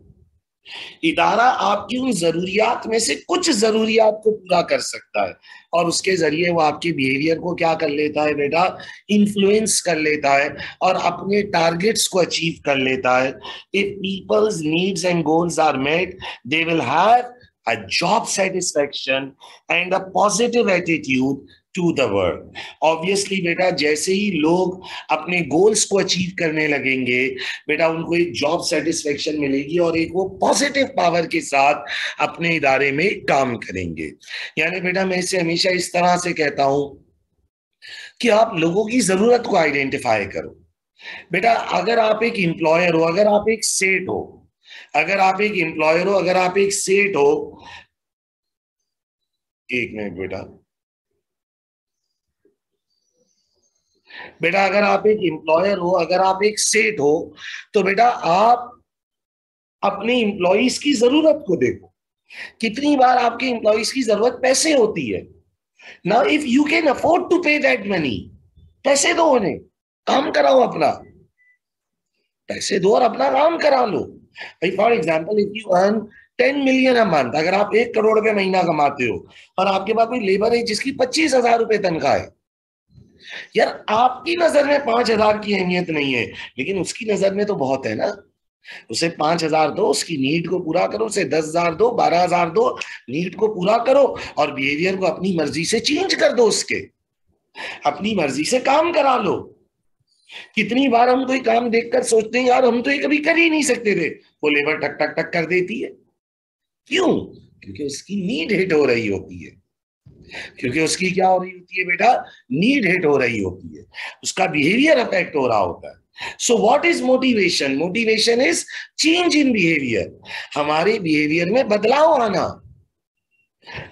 इदारा आपकी उन जरूरियात में से कुछ जरूरियात को पूरा कर सकता है, और उसके जरिए वो आपके बिहेवियर को क्या कर लेता है बेटा, इन्फ्लुएंस कर लेता है, और अपने टारगेट्स को अचीव कर लेता है। If people's needs and goals are met, they will have a job satisfaction and a positive attitude to the work. Obviously बेटा, जैसे ही लोग अपने गोल्स को अचीव करने लगेंगे बेटा, उनको एक जॉब सेटिस्फेक्शन मिलेगी और एक वो पॉजिटिव पावर के साथ अपने इदारे में काम करेंगे। यानी बेटा मैं इसे हमेशा इस तरह से कहता हूं कि आप लोगों की जरूरत को आइडेंटिफाई करो। बेटा अगर आप एक एम्प्लॉयर हो, अगर आप एक सेठ हो, अगर आप एक एम्प्लॉयर हो, अगर आप एक सेठ हो, एक मिनट बेटा, बेटा अगर आप एक एम्प्लॉयर हो, अगर आप एक सेठ हो, तो बेटा आप अपने एम्प्लॉइज की जरूरत को देखो। कितनी बार आपके एम्प्लॉइज की जरूरत पैसे होती है। Now if you can afford to pay that money, पैसे दो उन्हें, काम कराओ अपना, पैसे दो और अपना काम करा लो। भाई for example, if you earn 10 million a month, अगर आप 1 करोड़ रुपए महीना कमाते हो और आपके पास कोई लेबर है जिसकी 25,000 रुपए तनख्वाह है, यार आपकी नजर में 5,000 की अहमियत नहीं है, लेकिन उसकी नजर में तो बहुत है ना। उसे 5,000 दो, उसकी नीड को पूरा करो, उसे 10,000 दो, 12,000 दो, नीड को पूरा करो, और बिहेवियर को अपनी मर्जी से चेंज कर दो, उसके अपनी मर्जी से काम करा लो। कितनी बार हम कोई काम देखकर सोचते हैं यार हम तो ये कभी कर ही नहीं सकते थे, वो लेबर टक टक टक कर देती है। क्यों? क्योंकि उसकी नीड हिट हो रही होती है। क्योंकि उसकी क्या हो रही होती है बेटा, नीड हिट हो रही होती है, उसका बिहेवियर अफेक्ट हो रहा होता है। So what is motivation? Motivation is change in behaviour, हमारे बिहेवियर में बदलाव आना।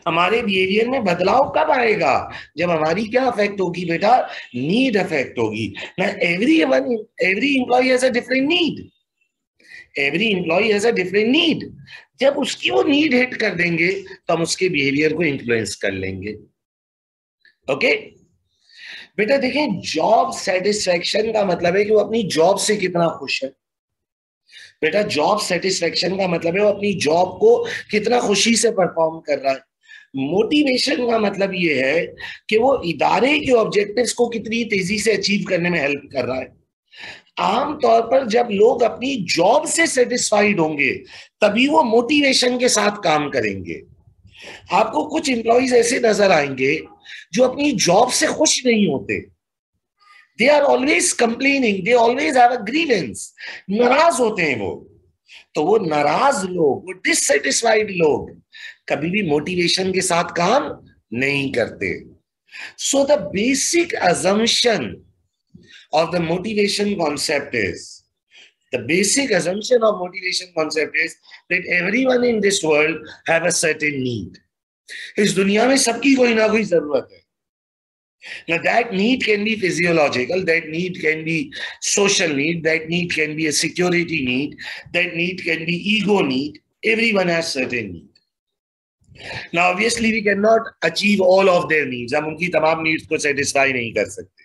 हमारे बिहेवियर में बदलाव कब आएगा? जब हमारी क्या अफेक्ट होगी बेटा, नीड अफेक्ट होगी ना। Every employ has a different need, every employ has a different need. जब उसकी वो नीड हिट कर देंगे तो हम उसके बिहेवियर को इन्फ्लुएंस कर लेंगे। ओके बेटा देखिए, जॉब सेटिस्फेक्शन का मतलब है कि वो अपनी जॉब से कितना खुश है। बेटा जॉब सेटिस्फेक्शन का मतलब है वो अपनी जॉब को कितना खुशी से परफॉर्म कर रहा है। मोटिवेशन का मतलब ये है कि वो इदारे के ऑब्जेक्टिव्स को कितनी तेजी से अचीव करने में हेल्प कर रहा है। आमतौर पर जब लोग अपनी जॉब से सेटिस्फाइड होंगे तभी वो मोटिवेशन के साथ काम करेंगे। आपको कुछ एम्प्लॉइज ऐसे नजर आएंगे जो अपनी जॉब से खुश नहीं होते, they are always complaining, they always have a grievance, नाराज होते हैं वो। तो वो नाराज लोग, वो डिससेटिस्फाइड लोग कभी भी मोटिवेशन के साथ काम नहीं करते. So the basic assumption of the motivation concept is the basic assumption of motivation concept is that everyone in this world have a certain need. इस दुनिया में सबकी कोई ना कोई जरूरत है. Now that need can be physiological, that need can be social need, that need can be a security need, that need can be ego need. Everyone has certain need. Now obviously we cannot achieve all of their needs. हम उनकी तमाम needs को satisfy नहीं कर सकते.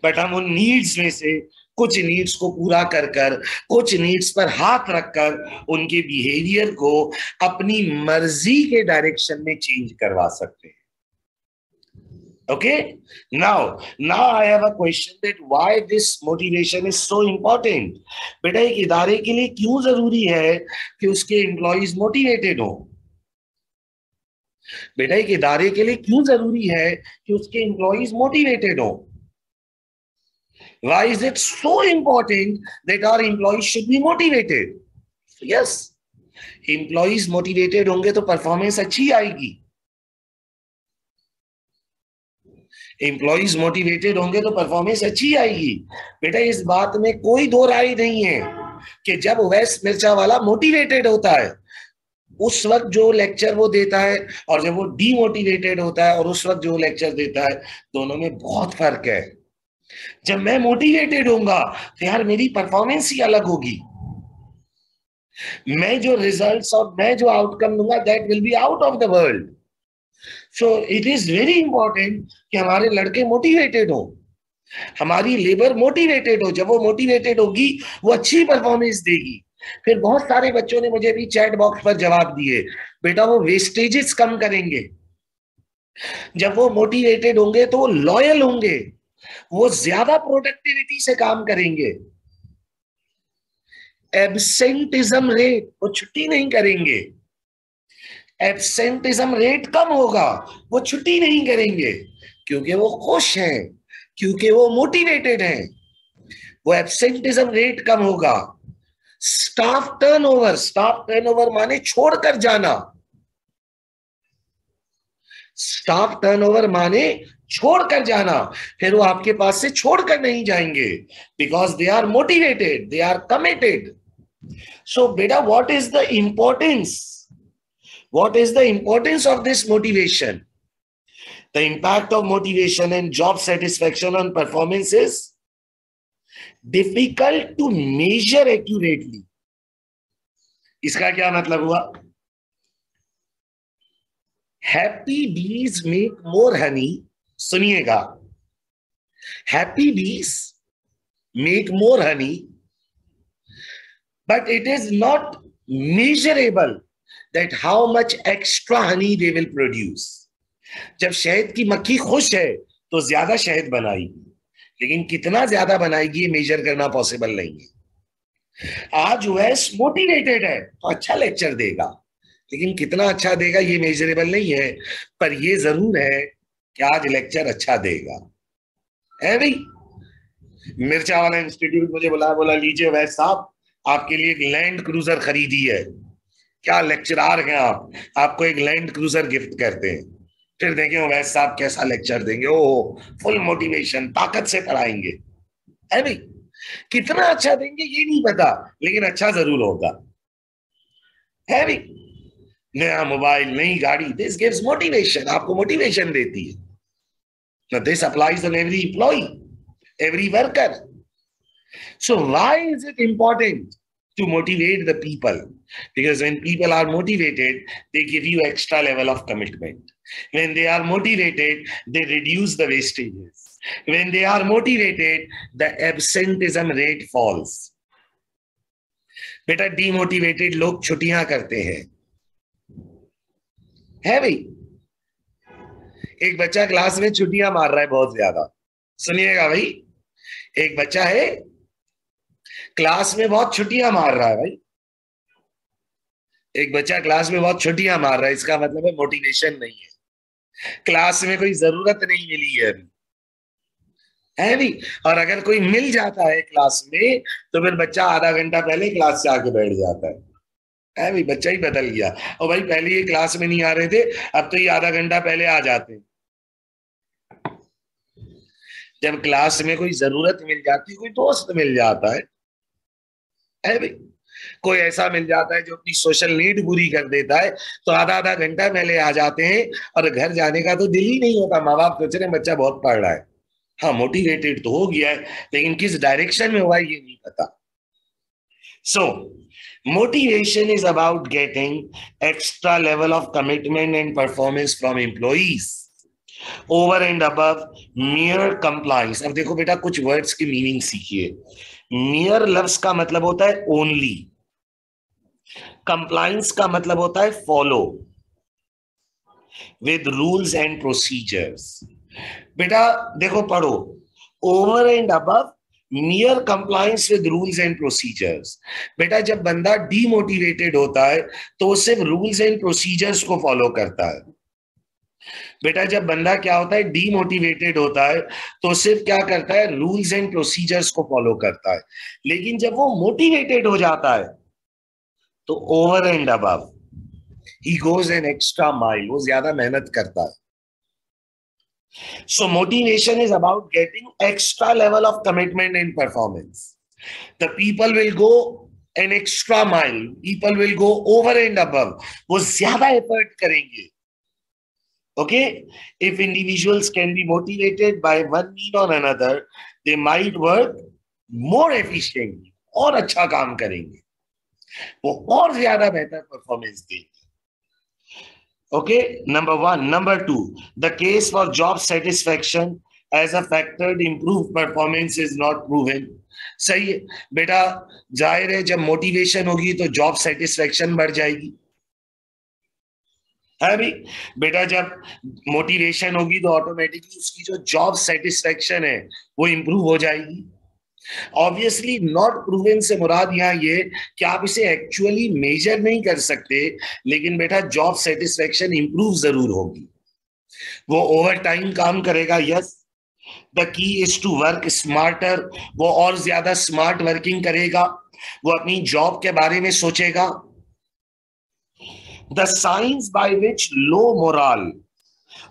But हम उन needs में से कुछ needs को पूरा कर कर, कुछ needs पर हाथ रखकर उनके behavior को अपनी मर्जी के direction में change करवा सकते हैं. Okay, now I have a question that why this motivation is so important. बेटा एक इदारे के लिए क्यों जरूरी है कि उसके एम्प्लॉइज मोटिवेटेड हो? बेटा एक इदारे के लिए क्यों जरूरी है कि उसके एम्प्लॉइज मोटिवेटेड हो? Why is it so important that our employees should be motivated? Yes, employees motivated होंगे तो परफॉर्मेंस अच्छी आएगी. एम्प्लॉइज मोटिवेटेड होंगे तो परफॉर्मेंस अच्छी आएगी. बेटा इस बात में कोई दो राय नहीं है कि जब वैस मिर्चा वाला मोटिवेटेड होता है उस वक्त जो लेक्चर वो देता है और जब वो डीमोटिवेटेड होता है और उस वक्त जो लेक्चर देता है, दोनों में बहुत फर्क है. जब मैं मोटिवेटेड होऊंगा तो यार मेरी परफॉर्मेंस ही अलग होगी. मैं जो रिजल्ट्स और मैं जो आउटकम दूंगा that will be out of the world. So it is very important कि हमारे लड़के मोटिवेटेड हो, हमारी लेबर मोटिवेटेड हो. जब वो मोटिवेटेड होगी वो अच्छी परफॉर्मेंस देगी. फिर बहुत सारे बच्चों ने मुझे भी चैट बॉक्स पर जवाब दिए, बेटा वो वेस्टेजेस कम करेंगे. जब वो मोटिवेटेड होंगे तो वो लॉयल होंगे, वो ज्यादा प्रोडक्टिविटी से काम करेंगे. एब्सेंटिज्म रेट, वो छुट्टी नहीं करेंगे. एब्सेंटिज्म रेट कम होगा, वो छुट्टी नहीं करेंगे क्योंकि वो खुश हैं, क्योंकि वो मोटिवेटेड हैं. वो एब्सेंटिज्म रेट कम होगा. स्टाफ टर्नओवर माने छोड़कर जाना. स्टाफ टर्नओवर माने छोड़कर जाना. फिर वो आपके पास से छोड़कर नहीं जाएंगे because they are motivated, they are committed. So बेटा what is the importance? What is the importance of this motivation? The impact of motivation and job satisfaction on performance is difficult to measure accurately. इसका क्या मतलब हुआ? Happy bees make more honey. सुनिएगा, happy bees make more honey, but it is not measurable that how much extra honey they will produce. जब शहद की मक्खी खुश है तो ज्यादा शहद बनाएगी, लेकिन कितना ज्यादा बनाएगी ये मेजर करना पॉसिबल नहीं है. आज वैस मोटिवेटेड है तो अच्छा लेक्चर देगा, लेकिन कितना अच्छा देगा ये मेजरेबल नहीं है. पर ये जरूर है कि आज लेक्चर अच्छा देगा. है भाई, मिर्चा वाला इंस्टीट्यूट मुझे बोला लीजिए वैस साहब आपके लिए एक लैंड क्रूजर खरीदी है. क्या लेक्चरार हैं आप, आपको एक लैंड क्रूजर गिफ्ट करते हैं. फिर देखें वैस साहब कैसा लेक्चर देंगे. ओ फुल मोटिवेशन, ताकत से पढ़ाएंगे. है भाई, कितना अच्छा देंगे ये नहीं पता, लेकिन अच्छा जरूर होगा. है भाई, नया मोबाइल, नई गाड़ी, दिस गिव्स मोटिवेशन, आपको मोटिवेशन देती है. Now this applies on every employee, every worker. So why is it important to motivate the people? Because when people are motivated, they give you extra level of commitment. When they are motivated, they reduce the wastages. When they are motivated, the absenteeism rate falls. बेटा demotivated लोग छुट्टियां करते हैं. है भाई, एक बच्चा class में छुट्टियां मार रहा है बहुत ज्यादा. सुनिएगा भाई, एक बच्चा है क्लास में बहुत छुट्टियां मार रहा है. भाई एक बच्चा क्लास में बहुत छुट्टियां मार रहा है, इसका मतलब है मोटिवेशन नहीं है, क्लास में कोई जरूरत नहीं मिली है अभी. है भी। और अगर कोई मिल जाता है क्लास में तो फिर बच्चा आधा घंटा पहले क्लास से आके बैठ जाता है भी, बच्चा ही बदल गया। और भाई पहले ये क्लास में नहीं आ रहे थे, अब तो ये आधा घंटा पहले आ जाते हैं। जब क्लास में कोई जरूरत मिल जाती, कोई दोस्त मिल जाता है भाई, कोई ऐसा मिल जाता है जो अपनी सोशल नीड पूरी कर देता है, तो आधा आधा घंटा पहले आ जाते हैं। और घर जाने का तो दिल ही नहीं होता, माँ बाप सोच रहे हैं बच्चा बहुत पढ़ रहा है, हाँ मोटिवेटेड तो हो गया है, लेकिन किस डायरेक्शन में हुआ है ये नहीं पता। सो motivation is about getting extra level of commitment and performance from employees over and above mere compliance। अब देखो बेटा, कुछ वर्ड्स की मीनिंग सीखिए। mere लफ्ज का मतलब होता है ओनली, कंप्लाइंस का मतलब होता है follow with rules and procedures. बेटा देखो पढ़ो, over and above near compliance with rules and procedures. बेटा जब बंदा डीमोटिवेटेड होता है तो वो सिर्फ रूल्स एंड प्रोसीजर्स को फॉलो करता है। बेटा जब बंदा क्या होता है, डीमोटिवेटेड होता है, तो सिर्फ क्या करता है, रूल्स एंड प्रोसीजर्स को फॉलो करता है। लेकिन जब वो मोटिवेटेड हो जाता है तो over and above he goes an extra mile, वो ज्यादा मेहनत करता है। So motivation is about getting extra level of commitment and performance. The people will go an extra mile. People will go over and above. वो ज्यादा effort करेंगे. Okay? If individuals can be motivated by one mean or another, they might work more efficiently. और अच्छा काम करेंगे. वो और ज्यादा बेहतर परफॉर्मेंस देंगे. Okay, number one. Number two, the case for job satisfaction as a factor to improve performance is not proven. सही है बेटा, जाहिर है जब मोटिवेशन होगी तो जॉब सेटिस्फेक्शन बढ़ जाएगी, है भी। बेटा जब मोटिवेशन होगी तो ऑटोमेटिकली उसकी जो जॉब सेटिस्फेक्शन है वो इंप्रूव हो जाएगी। ऑब्वियसली नॉट प्रूवन से मुराद यहाँ ये कि आप इसे एक्चुअली मेजर नहीं कर सकते, लेकिन बेटा जॉब सेटिस्फेक्शन इंप्रूव जरूर होगी। वो ओवर टाइम काम करेगा, yes. The key is to work smarter, वो और ज्यादा स्मार्ट वर्किंग करेगा, वो अपनी जॉब के बारे में सोचेगा। The science by which low morale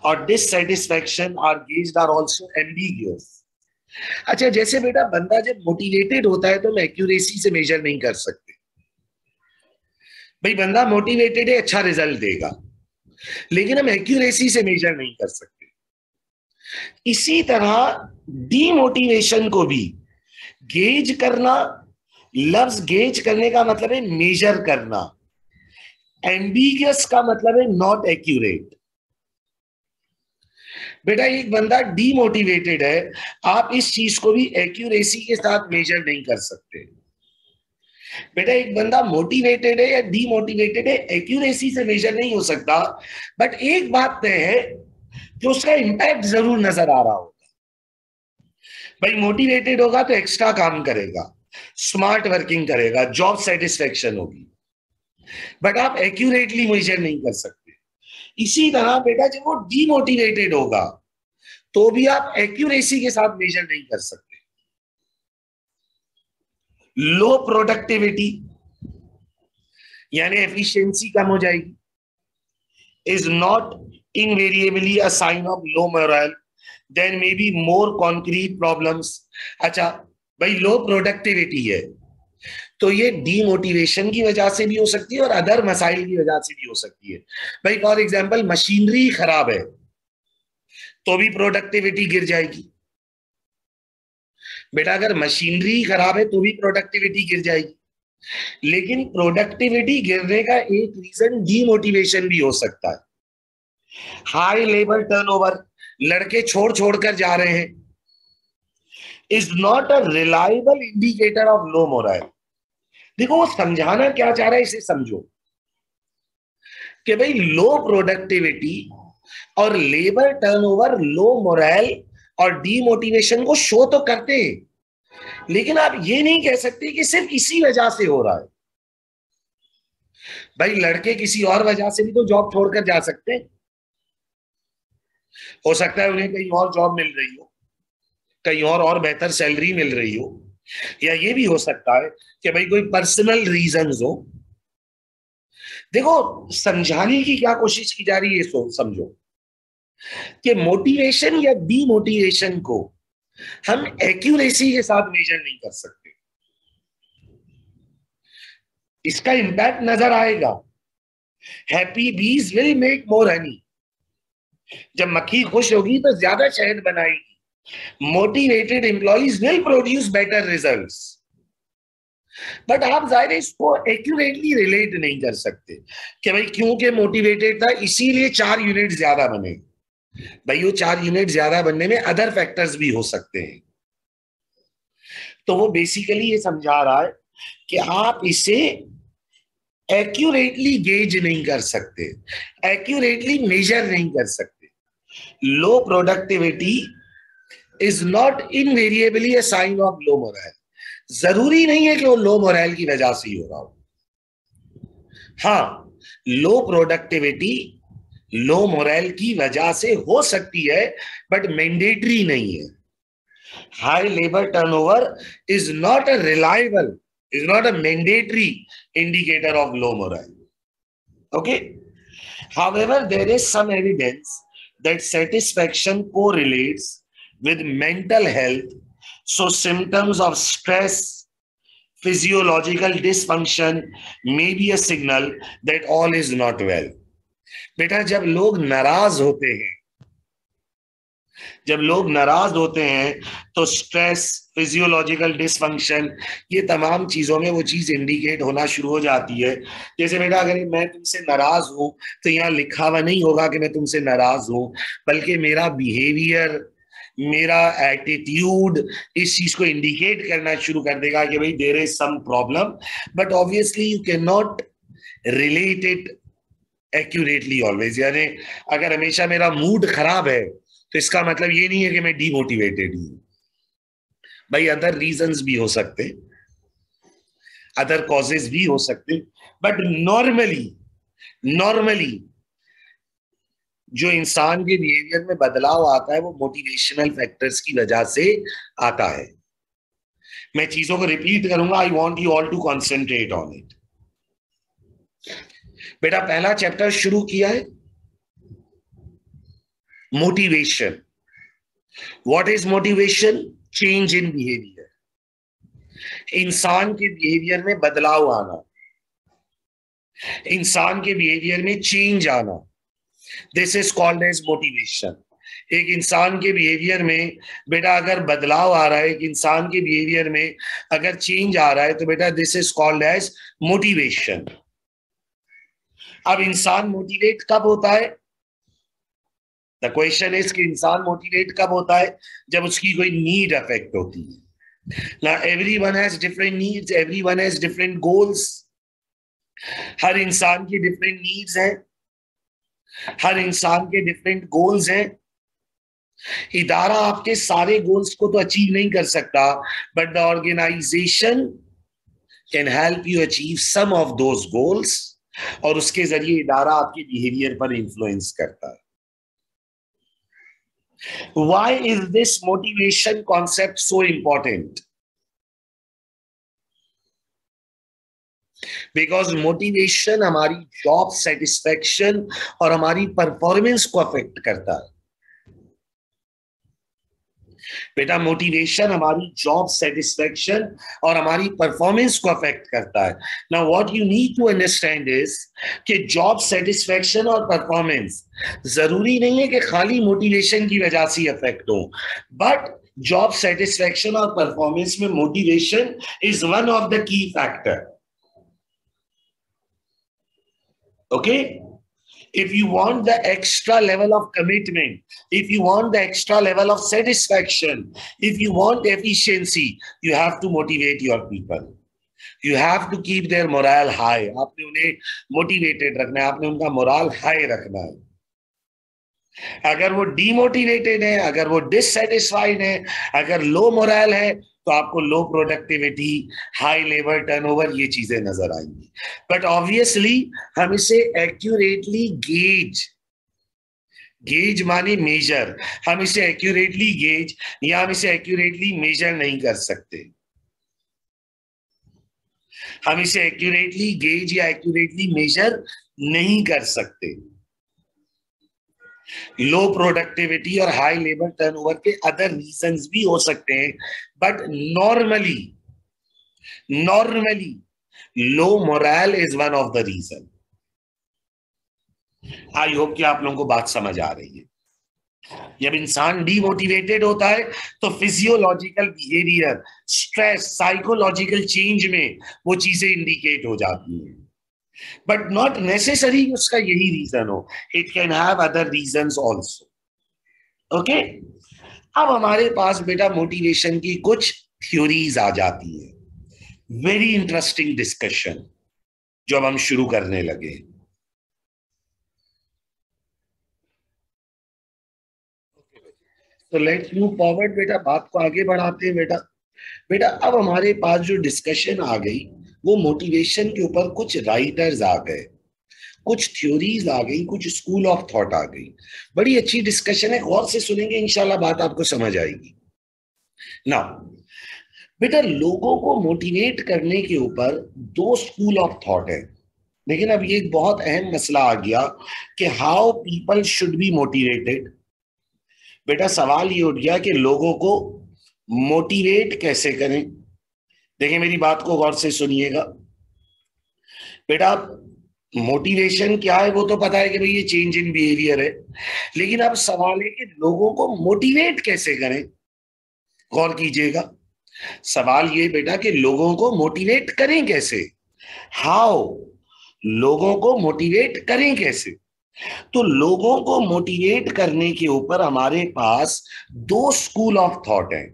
और dissatisfaction are gauged are also ambiguous. अच्छा जैसे बेटा बंदा जब मोटिवेटेड होता है तो हम एक्यूरेसी से मेजर नहीं कर सकते। भाई बंदा मोटिवेटेड है, अच्छा रिजल्ट देगा, लेकिन हम एक्यूरेसी से मेजर नहीं कर सकते। इसी तरह डीमोटिवेशन को भी गेज करना, लफ्ज गेज करने का मतलब है मेजर करना, एम्बिगियस का मतलब है नॉट एक्यूरेट। बेटा एक बंदा डीमोटिवेटेड है, आप इस चीज को भी एक्यूरेसी के साथ मेजर नहीं कर सकते। बेटा एक बंदा मोटिवेटेड है या डीमोटिवेटेड है, एक्यूरेसी से मेजर नहीं हो सकता, बट एक बात तय है कि उसका इंपैक्ट जरूर नजर आ रहा होगा। भाई मोटिवेटेड होगा तो एक्स्ट्रा काम करेगा, स्मार्ट वर्किंग करेगा, जॉब सेटिस्फेक्शन होगी, बट आप एक्यूरेटली मेजर नहीं कर सकते। इसी तरह बेटा जब वो डीमोटिवेटेड होगा तो भी आप एक्यूरेसी के साथ मेजर नहीं कर सकते। लो प्रोडक्टिविटी यानी एफिशिएंसी कम हो जाएगी, is not invariably a sign of low morale, then may be more concrete problems. अच्छा भाई लो प्रोडक्टिविटी है तो ये डीमोटिवेशन की वजह से भी हो सकती है और अदर मसाइल की वजह से भी हो सकती है। भाई फॉर एग्जांपल मशीनरी खराब है तो भी प्रोडक्टिविटी गिर जाएगी। बेटा अगर मशीनरी खराब है तो भी प्रोडक्टिविटी गिर जाएगी, लेकिन प्रोडक्टिविटी गिरने का एक रीजन डीमोटिवेशन भी हो सकता है। हाई लेबर टर्नओवर, लड़के छोड़ छोड़ कर जा रहे हैं, is not a reliable indicator of low moral. देखो वो समझाना क्या चाह रहा है इसे समझो कि भाई लो प्रोडक्टिविटी और लेबर टर्नओवर लो मोरल और डीमोटिवेशन को शो तो करते हैं, लेकिन आप ये नहीं कह सकते कि सिर्फ इसी वजह से हो रहा है। भाई लड़के किसी और वजह से भी तो जॉब छोड़कर जा सकते हैं, हो सकता है उन्हें कहीं और जॉब मिल रही हो, कहीं और बेहतर सैलरी मिल रही हो, या ये भी हो सकता है कि भाई कोई पर्सनल रीजंस हो। देखो, समझाने की क्या कोशिश की जा रही है, समझो कि मोटिवेशन या डीमोटिवेशन को हम एक्यूरेसी के साथ मेजर नहीं कर सकते। इसका इंपैक्ट नजर आएगा। हैप्पी बीज विल मेक मोर हनी। जब मक्खी खुश होगी तो ज्यादा शहद बनाएगी। Motivated employees will produce better results. But आप जाहिर है इसको एक्यूरेटली रिलेट नहीं कर सकते कि भाई क्योंकि मोटिवेटेड था इसीलिए 4 यूनिट ज्यादा बने। भाई वो 4 यूनिट ज्यादा बनने में अदर फैक्टर्स भी हो सकते हैं। तो वो बेसिकली ये समझा रहा है कि आप इसे एक्यूरेटली गेज नहीं कर सकते, एक्यूरेटली मेजर नहीं कर सकते। Low productivity is not invariably a sign of low morale. जरूरी नहीं है कि वो लो मोरल की वजह से ही हो रहा हो। हाँ, लो प्रोडक्टिविटी लो मोरल की वजह से हो सकती है, बट मैंडेटरी नहीं है। High labour turnover is not a reliable, is not a mandatory indicator of low morale. Okay. However, there is some evidence that satisfaction correlates with mental health. So symptoms of stress, physiological dysfunction may be a signal that all is not well. बेटा, जब लोग नाराज होते हैं, जब लोग नाराज होते हैं तो स्ट्रेस, फिजियोलॉजिकल डिसफंक्शन, ये तमाम चीजों में वो चीज इंडिकेट होना शुरू हो जाती है। जैसे बेटा, अगर मैं तुमसे नाराज हूं तो यहाँ लिखा हुआ नहीं होगा कि मैं तुमसे नाराज हूं, बल्कि मेरा बिहेवियर, मेरा एटीट्यूड इस चीज को इंडिकेट करना शुरू कर देगा कि भाई there is some problem. But obviously you can not relate it accurately always. यानी अगर हमेशा मेरा मूड खराब है तो इसका मतलब ये नहीं है कि मैं डीमोटिवेटेड हूं। भाई अदर रीजंस भी हो सकते, अदर कॉजेज भी हो सकते, बट नॉर्मली जो इंसान के बिहेवियर में बदलाव आता है वो मोटिवेशनल फैक्टर्स की वजह से आता है। मैं चीजों को रिपीट करूंगा, I want you all to concentrate on it. बेटा, पहला चैप्टर शुरू किया है motivation. What is motivation? Change in behaviour, इंसान के बिहेवियर में बदलाव आना, इंसान के बिहेवियर में चेंज आना, this is called as motivation. एक इंसान के बिहेवियर में बेटा अगर बदलाव आ रहा है, एक इंसान के बिहेवियर में अगर चेंज आ रहा है तो बेटा this is called as motivation. अब इंसान मोटिवेट कब होता है? द क्वेश्चन इज कि इंसान मोटिवेट कब होता है? जब उसकी कोई नीड अफेक्ट होती है। Now everyone has different needs, everyone has different goals. हर इंसान की डिफरेंट नीड्स हैं, हर इंसान के डिफरेंट गोल्स हैं। इदारा आपके सारे गोल्स को तो अचीव नहीं कर सकता, but the organisation can help you achieve some of those goals, और उसके जरिए इदारा आपके बिहेवियर पर इंफ्लुएंस करता है। Why is this motivation concept so important? Because motivation हमारी जॉब सेटिस्फेक्शन और हमारी परफॉर्मेंस को अफेक्ट करता है। बेटा, मोटिवेशन हमारी जॉब सेटिस्फेक्शन और हमारी परफॉर्मेंस को अफेक्ट करता है। Now what you need to understand is कि जॉब सेटिस्फेक्शन और परफॉर्मेंस जरूरी नहीं है कि खाली मोटिवेशन की वजह से अफेक्ट हो, बट जॉब सेटिस्फेक्शन और परफॉर्मेंस में motivation is one of the key factor. Okay, if you want the extra level of commitment, if you want the extra level of satisfaction, if you want efficiency, you have to motivate your people. You have to keep their morale high. आपने उन्हें motivated रखना है, आपने उनका morale high रखना है। अगर वो demotivated है, अगर वो dissatisfied है, अगर low morale है, तो आपको लो प्रोडक्टिविटी, हाई लेबर टर्नओवर, ये चीजें नजर आएंगी। बट ऑब्वियसली हम इसे एक्यूरेटली गेज गेज माने मेजर, हम इसे एक्यूरेटली गेज या हम इसे एक्यूरेटली मेजर नहीं कर सकते। हम इसे एक्यूरेटली गेज या एक्यूरेटली मेजर नहीं कर सकते। लो प्रोडक्टिविटी और हाई लेबर टर्नओवर के अदर रीजंस भी हो सकते हैं, but normally normally low morale is one of the reason. I hope कि आप लोगों को बात समझ आ रही है। जब इंसान डीमोटिवेटेड होता है तो physiological behaviour, stress, psychological change में वो चीजें इंडिकेट हो जाती हैं, बट नॉट नेसेसरी उसका यही रीजन हो। It can have other reasons also. Okay, अब हमारे पास बेटा मोटिवेशन की कुछ थ्योरीज आ जाती है। वेरी इंटरेस्टिंग डिस्कशन जो अब हम शुरू करने लगे। तो लेट्स मूव फॉरवर्ड बेटा, बात को आगे बढ़ाते हैं बेटा। बेटा अब हमारे पास जो डिस्कशन आ गई वो मोटिवेशन के ऊपर कुछ राइटर्स आ गए, कुछ थ्योरीज आ गई, कुछ स्कूल ऑफ थॉट आ गई। बड़ी अच्छी डिस्कशन है, गौर से सुनेंगे इंशाल्लाह बात आपको समझ आएगी ना। बेटा लोगों को मोटिवेट करने के ऊपर दो स्कूल ऑफ थॉट है, लेकिन अब ये एक बहुत अहम मसला आ गया कि how people should be motivated. बेटा सवाल ये उठ गया कि लोगों को मोटिवेट कैसे करें। देखिए मेरी बात को गौर से सुनिएगा बेटा, मोटिवेशन क्या है वो तो पता है कि भाई ये चेंज इन बिहेवियर है, लेकिन अब सवाल है कि लोगों को मोटिवेट कैसे करें। गौर कीजिएगा, सवाल ये बेटा कि लोगों को मोटिवेट करें कैसे, हाउ, लोगों को मोटिवेट करें कैसे। तो लोगों को मोटिवेट करने के ऊपर हमारे पास दो स्कूल ऑफ थॉट है।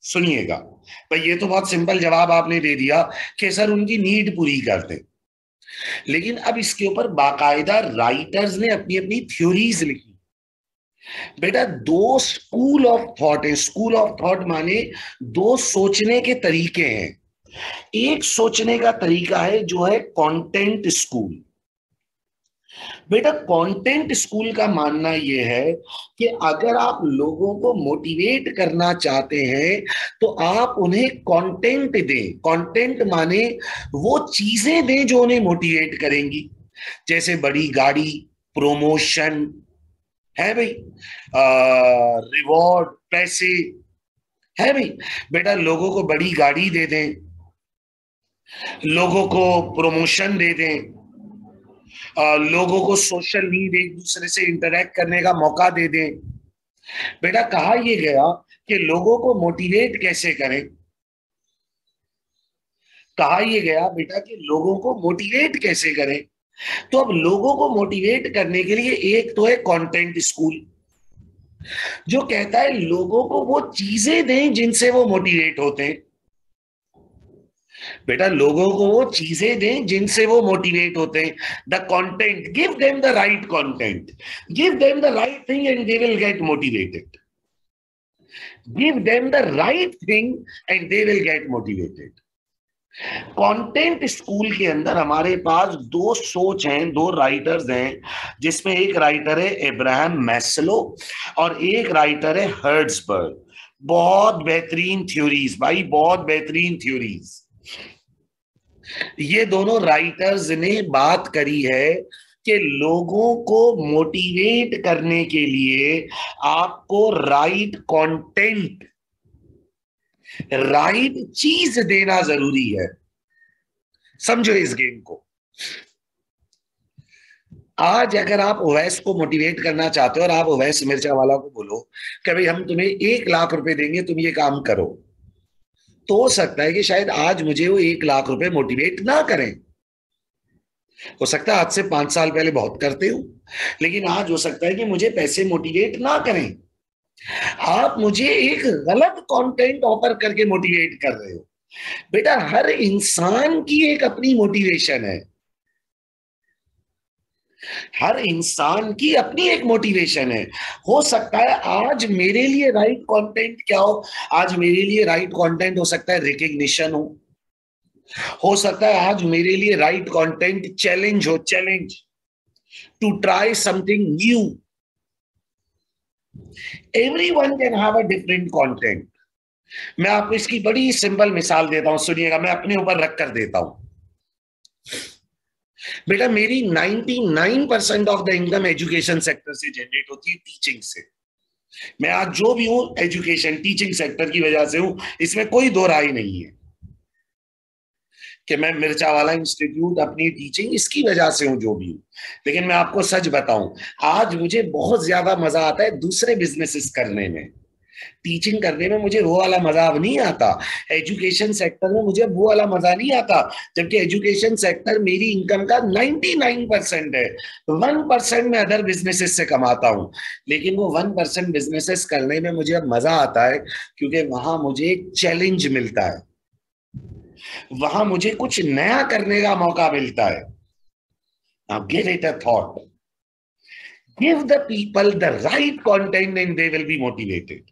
सुनिएगा भाई, ये तो बहुत सिंपल जवाब आपने दे दिया कि सर उनकी नीड पूरी कर दें, लेकिन अब इसके ऊपर बाकायदा राइटर्स ने अपनी अपनी थ्योरीज लिखी। बेटा दो स्कूल ऑफ थॉट है। स्कूल ऑफ थॉट माने दो सोचने के तरीके हैं। एक सोचने का तरीका है जो है कंटेंट स्कूल। बेटा कंटेंट स्कूल का मानना यह है कि अगर आप लोगों को मोटिवेट करना चाहते हैं तो आप उन्हें कंटेंट दें। कंटेंट माने वो चीजें दें जो उन्हें मोटिवेट करेंगी, जैसे बड़ी गाड़ी, प्रमोशन है भाई, रिवॉर्ड, पैसे है भाई। बेटा लोगों को बड़ी गाड़ी दे दें, लोगों को प्रमोशन दे दें, लोगों को सोशल नीड, एक दूसरे से इंटरेक्ट करने का मौका दे दें। बेटा कहा यह गया कि लोगों को मोटिवेट कैसे करें। कहा यह गया बेटा कि लोगों को मोटिवेट कैसे करें। तो अब लोगों को मोटिवेट करने के लिए एक तो है कंटेंट स्कूल, जो कहता है लोगों को वो चीजें दें जिनसे वो मोटिवेट होते हैं। बेटा लोगों को वो चीजें दें जिनसे वो मोटिवेट होते हैं। The content, give them the right content, give them the right thing and they will get motivated. Give them the right thing and they will get motivated. Content school के अंदर हमारे पास दो सोच हैं, दो राइटर्स हैं, जिसमें एक राइटर है इब्राहिम मैस्लो और एक राइटर है हर्ट्जबर्ग। बहुत बेहतरीन थ्योरीज भाई, बहुत बेहतरीन थ्योरीज। ये दोनों राइटर्स ने बात करी है कि लोगों को मोटिवेट करने के लिए आपको राइट कंटेंट, राइट चीज देना जरूरी है। समझो इस गेम को। आज अगर आप ओवैस को मोटिवेट करना चाहते हो और आप ओवैस मिर्चा वाला को बोलो कि भाई हम तुम्हें 1 लाख रुपए देंगे, तुम ये काम करो, तो हो सकता है कि शायद आज मुझे वो 1 लाख रुपए मोटिवेट ना करें। हो सकता है आज से 5 साल पहले बहुत करते हो, लेकिन आज हो सकता है कि मुझे पैसे मोटिवेट ना करें। आप मुझे एक गलत कंटेंट ऑफर करके मोटिवेट कर रहे हो। बेटा हर इंसान की एक अपनी मोटिवेशन है, हर इंसान की अपनी एक मोटिवेशन है। हो सकता है आज मेरे लिए राइट कंटेंट क्या हो, आज मेरे लिए राइट कंटेंट हो सकता है रिकग्निशन हो सकता है आज मेरे लिए राइट कंटेंट चैलेंज हो, challenge to try something new. Everyone can have a different content. मैं आपको इसकी बड़ी सिंपल मिसाल देता हूं, सुनिएगा, मैं अपने ऊपर रख कर देता हूं। बेटा मेरी 99% of the income education sector से जनरेट होती है, टीचिंग से। मैं आज जो भी हूं एजुकेशन टीचिंग सेक्टर की वजह से हूं, इसमें कोई दो राय नहीं है कि मैं मिर्चा वाला इंस्टीट्यूट अपनी टीचिंग इसकी वजह से हूं जो भी हूं। लेकिन मैं आपको सच बताऊं, आज मुझे बहुत ज्यादा मजा आता है दूसरे बिजनेसेस करने में। टीचिंग करने में मुझे वो वाला मजा अब नहीं आता, एजुकेशन सेक्टर में मुझे वो वाला मजा नहीं आता। जबकि एजुकेशन सेक्टर मेरी इनकम का 99% है, 1% मैं अदर बिजनेसेस से कमाता हूं। लेकिन वो 1% बिजनेसेस करने में मुझे अब मजा आता है, क्योंकि वहां मुझे एक चैलेंज मिलता है, वहां मुझे कुछ नया करने का मौका मिलता है। Now give it a thought. Give the people the right content and they will be motivated.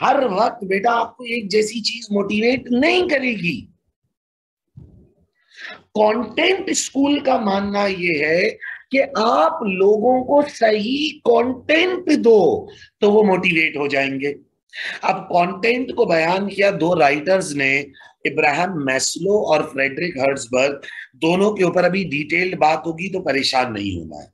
हर वक्त बेटा आपको एक जैसी चीज मोटिवेट नहीं करेगी। कंटेंट स्कूल का मानना यह है कि आप लोगों को सही कंटेंट दो तो वो मोटिवेट हो जाएंगे। अब कंटेंट को बयान किया दो राइटर्स ने, इब्राहिम मैस्लो और फ्रेडरिक हर्ट्जबर्ग। दोनों के ऊपर अभी डिटेल्ड बात होगी तो परेशान नहीं होना है।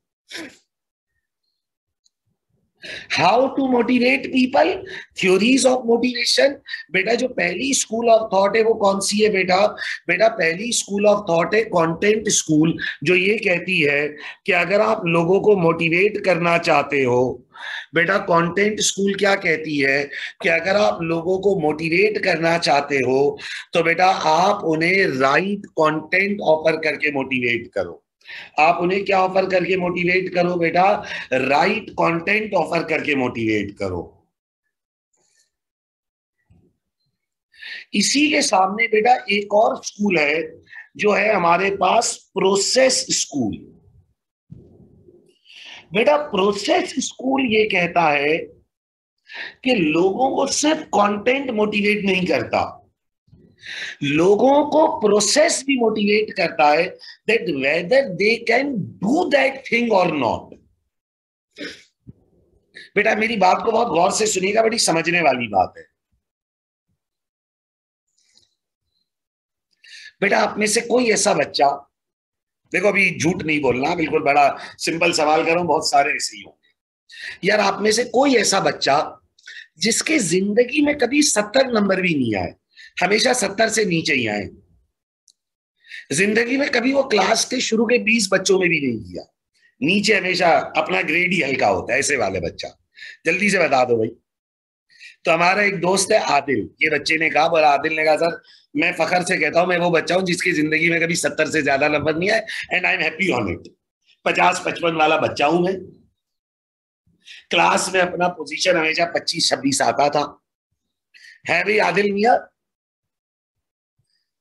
How to motivate people, theories of motivation. बेटा जो पहली स्कूल ऑफ थॉट है वो कौन सी है बेटा? बेटा पहली स्कूल ऑफ थॉट है कंटेंट स्कूल, जो ये कहती है कि अगर आप लोगों को मोटिवेट करना चाहते हो, बेटा कंटेंट स्कूल क्या कहती है कि अगर आप लोगों को मोटिवेट करना चाहते हो तो बेटा आप उन्हें राइट कंटेंट ऑफर करके मोटिवेट करो। आप उन्हें क्या ऑफर करके मोटिवेट करो बेटा? राइट कंटेंट ऑफर करके मोटिवेट करो। इसी के सामने बेटा एक और स्कूल है जो है हमारे पास, प्रोसेस स्कूल। बेटा प्रोसेस स्कूल ये कहता है कि लोगों को सिर्फ कंटेंट मोटिवेट नहीं करता, लोगों को प्रोसेस भी मोटिवेट करता है, that whether they can do that thing और नॉट। बेटा मेरी बात को बहुत गौर से सुनिएगा, बड़ी समझने वाली बात है। बेटा आप में से कोई ऐसा बच्चा, देखो अभी झूठ नहीं बोलना, बिल्कुल बड़ा सिंपल सवाल करो, बहुत सारे ऐसे ही होंगे। यार आप में से कोई ऐसा बच्चा जिसके जिंदगी में कभी 70 नंबर भी नहीं आए, हमेशा 70 से नीचे ही आए, जिंदगी में कभी वो क्लास के शुरू के 20 बच्चों में भी नहीं किया, नीचे हमेशा अपना ग्रेड ही हल्का होता है, ऐसे वाले बच्चा जल्दी से बता दो भाई। तो हमारा एक दोस्त है आदिल, ये बच्चे ने कहा, और आदिल ने कहा सर मैं फखर से कहता हूं मैं वो बच्चा हूं जिसकी जिंदगी में कभी 70 से ज्यादा नंबर नहीं आए, and I am happy on it. 50-55 वाला बच्चा हूं मैं। क्लास में अपना पोजीशन हमेशा 25-26 आता था। है भाई आदिल मियां?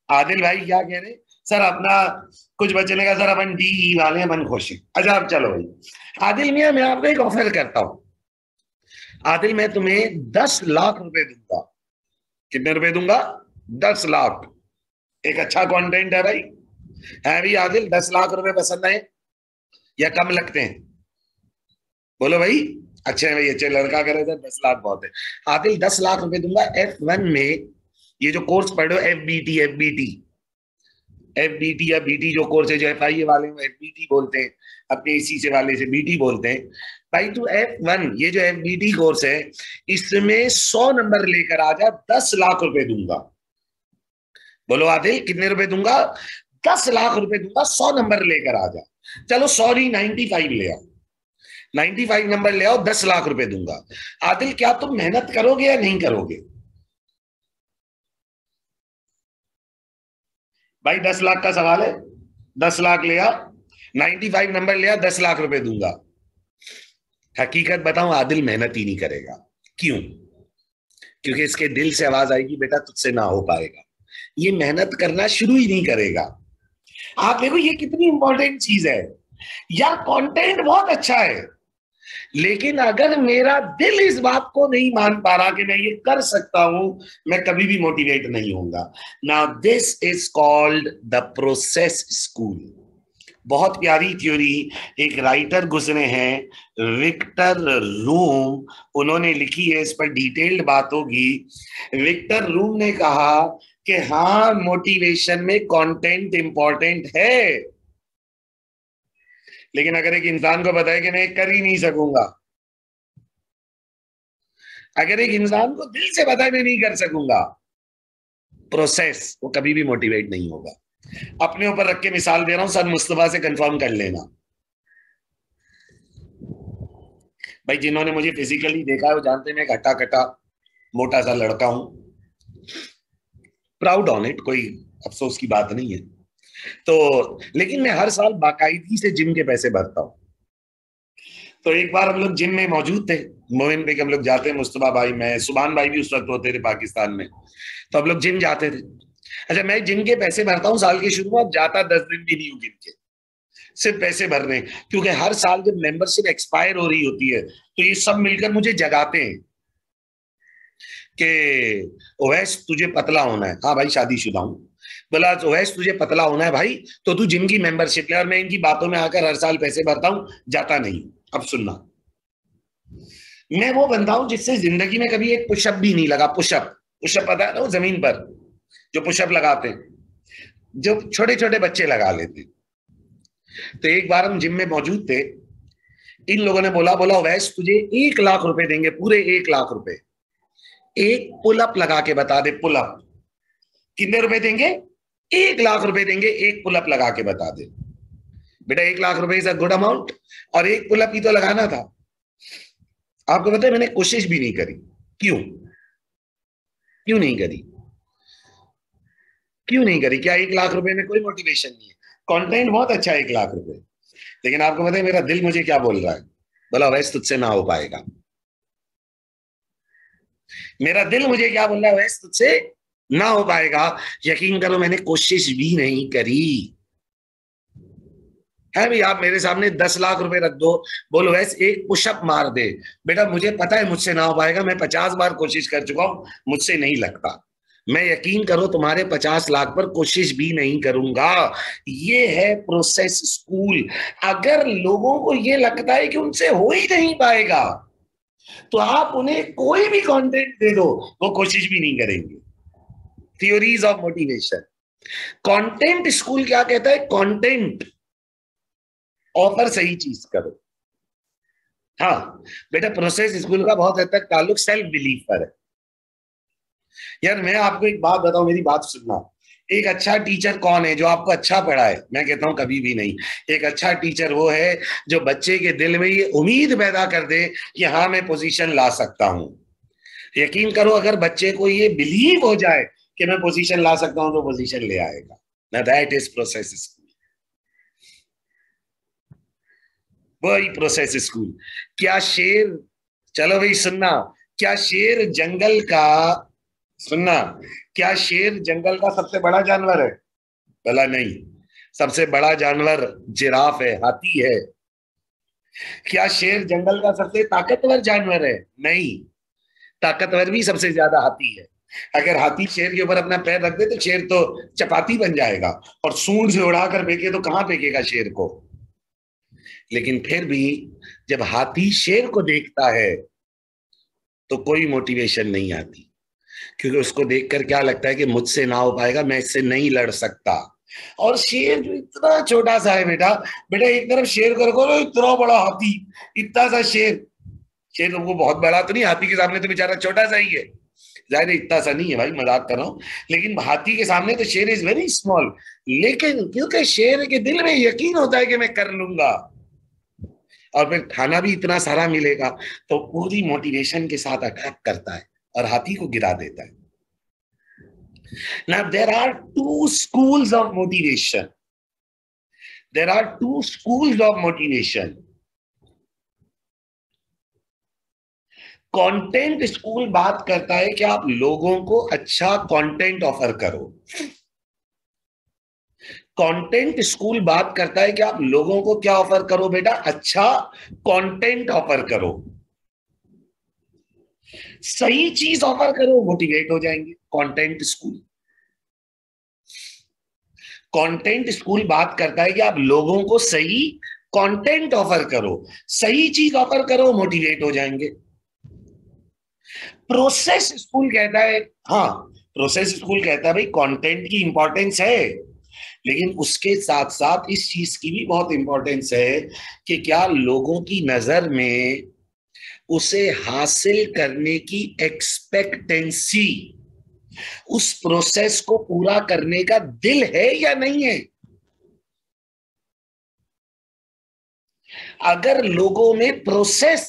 आदिल भाई क्या कह रहे? सर अपना, कुछ बच्चे ने कहा सर अपन डी वाले अपन खुश हैं। अच्छा अब चलो भाई, आदिल मियां मैं आपको एक ऑफर करता हूं। आदिल मैं तुम्हें 10 लाख रुपए दूंगा। कितने रुपए दूंगा? 10 लाख। एक अच्छा कंटेंट है भाई, है भी आदिल? 10 लाख रुपए पसंद है या कम लगते हैं? बोलो भाई। अच्छे है भाई, अच्छे लड़का करे तो 10 लाख बहुत है। आदिल 10 लाख रुपए दूंगा। F1 में ये जो कोर्स पढ़ो, एफबीटी या बीटी जो कोर्स है, जो FIA वाले एफबीटी बोलते हैं, अपने इसी से वाले से बीटी बोलते हैं। भाई तू F1 ये जो FBT कोर्स है इसमें 100 नंबर लेकर आ जा, 10 लाख रुपए दूंगा। बोलो आदिल कितने रुपए दूंगा? 10 लाख रुपए दूंगा, 100 नंबर लेकर आ जा। चलो सॉरी 95 ले आओ, 95 नंबर ले आओ, 10 लाख रुपए दूंगा। आदिल क्या तुम मेहनत करोगे या नहीं करोगे? भाई 10 लाख का सवाल है, 10 लाख ले आ, 95 नंबर ले आ, 10 लाख रुपए दूंगा। हकीकत बताऊं, आदिल मेहनत ही नहीं करेगा। क्यों? क्योंकि इसके दिल से आवाज आएगी बेटा तुझसे ना हो पाएगा, ये मेहनत करना शुरू ही नहीं करेगा। आप देखो ये कितनी इंपॉर्टेंट चीज है यार। कंटेंट बहुत अच्छा है, लेकिन अगर मेरा दिल इस बात को नहीं मान पा रहा कि मैं ये कर सकता हूं, मैं कभी भी मोटिवेट नहीं होऊंगा। Now this is called the process school. बहुत प्यारी थ्योरी एक राइटर गुजरे हैं विक्टर रूम, उन्होंने लिखी है, इस पर डिटेल्ड बात होगी। विक्टर रूम ने कहा कि हाँ, मोटिवेशन में कंटेंट इंपॉर्टेंट है, लेकिन अगर एक इंसान को बताए कि मैं कर ही नहीं सकूंगा, अगर एक इंसान को दिल से बताए मैं नहीं कर सकूंगा, प्रोसेस, वो कभी भी मोटिवेट नहीं होगा। अपने ऊपर रख के मिसाल दे रहा हूं, सर मुस्तफा से कंफर्म कर लेना। भाई जिन्होंने मुझे फिजिकली देखा है वो जानते हैं मैं घटा कटा मोटा सा लड़का हूं, प्राउड ऑन इट, कोई अफसोस की बात नहीं है। तो लेकिन मैं हर साल बाकायदगी से जिम के पैसे भरता हूं। तो एक बार हम लोग जिम में मौजूद थे, मोइन पे हम लोग जाते हैं, मुस्तफा भाई, मैं, सुभान भाई भी उस वक्त होते थे पाकिस्तान में, तो हम लोग जिम जाते थे। अच्छा, मैं जिम के पैसे भरता हूँ साल के शुरू में, जाता 10 दिन भी नहीं हूँ जिम के, सिर्फ पैसे भरने, क्योंकि हर साल जब मेंबरशिप एक्सपायर हो रही होती है तो ये सब मिलकर मुझे जगाते हैं कि ओवैस तुझे पतला होना है। हाँ भाई, शादीशुदा हूं। बोला ओवैस तुझे पतला होना है भाई, तो तू जिम की मेंबरशिप ले। और मैं इनकी बातों में आकर हर साल पैसे भरता हूं, जाता नहीं। अब सुनना, मैं वो बंदा हूं जिससे जिंदगी में कभी एक पुशअप भी नहीं लगा। पुशअप, पुशअप पता है ना, वो जमीन पर जो पुशअप लगाते हैं, जो छोटे छोटे बच्चे लगा लेते। तो एक बार हम जिम में मौजूद थे, इन लोगों ने बोला, ओवैस तुझे 1 लाख रुपए देंगे, पूरे 1 लाख रुपए, एक पुलअप लगा के बता दे। पुलअप कितने रुपए देंगे? 1 लाख रुपए देंगे, एक पुलअप लगा के बता दे। बेटा 1 लाख रुपए इज अ गुड अमाउंट, और एक पुलअप ही तो लगाना था। आपको पता है मैंने कोशिश भी नहीं करी। क्यों? क्यों नहीं करी? क्यों नहीं करी? क्या 1 लाख रुपए में कोई मोटिवेशन नहीं है? कंटेंट बहुत अच्छा है 1 लाख रुपए, लेकिन आपको पता है मेरा दिल मुझे क्या बोल रहा है? बोला वैसे तुझसे ना हो पाएगा। मेरा दिल मुझे क्या बोल रहा है? वैसे तुझसे ना हो पाएगा। यकीन करो मैंने कोशिश भी नहीं करी। है भाई, आप मेरे सामने 10 लाख रुपए रख दो, बोलो वैसे एक पुशअप मार दे, बेटा मुझे पता है मुझसे ना हो पाएगा, मैं 50 बार कोशिश कर चुका हूं, मुझसे नहीं लगता। मैं यकीन करो तुम्हारे 50 लाख पर कोशिश भी नहीं करूंगा। ये है प्रोसेस स्कूल। अगर लोगों को ये लगता है कि उनसे हो ही नहीं पाएगा, तो आप उन्हें कोई भी कंटेंट दे दो, वो कोशिश भी नहीं करेंगे। Theories of motivation. Content school क्या कहता है? कंटेंट ऑफर सही चीज करो। हाँ बेटा, प्रोसेस स्कूल का बहुत हद तक ताल्लुक सेल्फ बिलीफ पर है। यार मैं आपको एक बात बताऊं, मेरी बात सुनना। एक अच्छा टीचर कौन है? जो आपको अच्छा पढ़ाए? मैं कहता हूं कभी भी नहीं। एक अच्छा टीचर वो है जो बच्चे के दिल में ये उम्मीद पैदा कर दे कि हाँ मैं पोजीशन ला सकता हूं। यकीन करो अगर बच्चे को ये बिलीव हो जाए कि मैं पोजीशन ला सकता हूं, तो पोजीशन ले आएगा ना। That is process school. वही प्रोसेस स्कूल। क्या शेर, चलो भाई सुनना, क्या शेर जंगल का, सुनना, क्या शेर जंगल का सबसे बड़ा जानवर है? बोला नहीं। सबसे बड़ा जानवर जिराफ है, हाथी है। क्या शेर जंगल का सबसे ताकतवर जानवर है? नहीं। ताकतवर भी सबसे ज्यादा हाथी है। अगर हाथी शेर के ऊपर अपना पैर रख दे तो शेर तो चपाती बन जाएगा, और सूंड से उड़ाकर फेंके तो कहां फेंकेगा शेर को? लेकिन फिर भी जब हाथी शेर को देखता है तो कोई मोटिवेशन नहीं आती, क्योंकि उसको देखकर क्या लगता है कि मुझसे ना हो पाएगा, मैं इससे नहीं लड़ सकता। और शेर जो इतना छोटा सा है बेटा, बेटा एक तरफ शेर को रखो, इतना बड़ा हाथी, इतना सा शेर। शेर तुमको बहुत बड़ा तो नहीं, हाथी के सामने तो बेचारा छोटा सा ही है। जाहिर है इतना सा नहीं है भाई, मजाक कर रहा हूं, लेकिन हाथी के सामने तो शेर इज वेरी स्मॉल। लेकिन क्योंकि शेर के दिल में यकीन होता है कि मैं कर लूंगा, और फिर खाना भी इतना सारा मिलेगा, तो पूरी मोटिवेशन के साथ अटैक करता है और हाथी को गिरा देता है। Now there are two schools of motivation. There are two schools of motivation. Content school बात करता है कि आप लोगों को अच्छा कंटेंट ऑफर करो। कंटेंट स्कूल बात करता है कि आप लोगों को क्या ऑफर करो बेटा? अच्छा कंटेंट ऑफर करो, सही चीज ऑफर करो, मोटिवेट हो जाएंगे। कंटेंट स्कूल, कंटेंट स्कूल बात करता है कि आप लोगों को सही कंटेंट ऑफर करो, सही चीज ऑफर करो, मोटिवेट हो जाएंगे। प्रोसेस स्कूल कहता है, हाँ, प्रोसेस स्कूल कहता है भाई कंटेंट की इंपॉर्टेंस है, लेकिन उसके साथ साथ इस चीज की भी बहुत इंपॉर्टेंस है कि क्या लोगों की नजर में उसे हासिल करने की एक्सपेक्टेंसी, उस प्रोसेस को पूरा करने का दिल है या नहीं है। अगर लोगों में प्रोसेस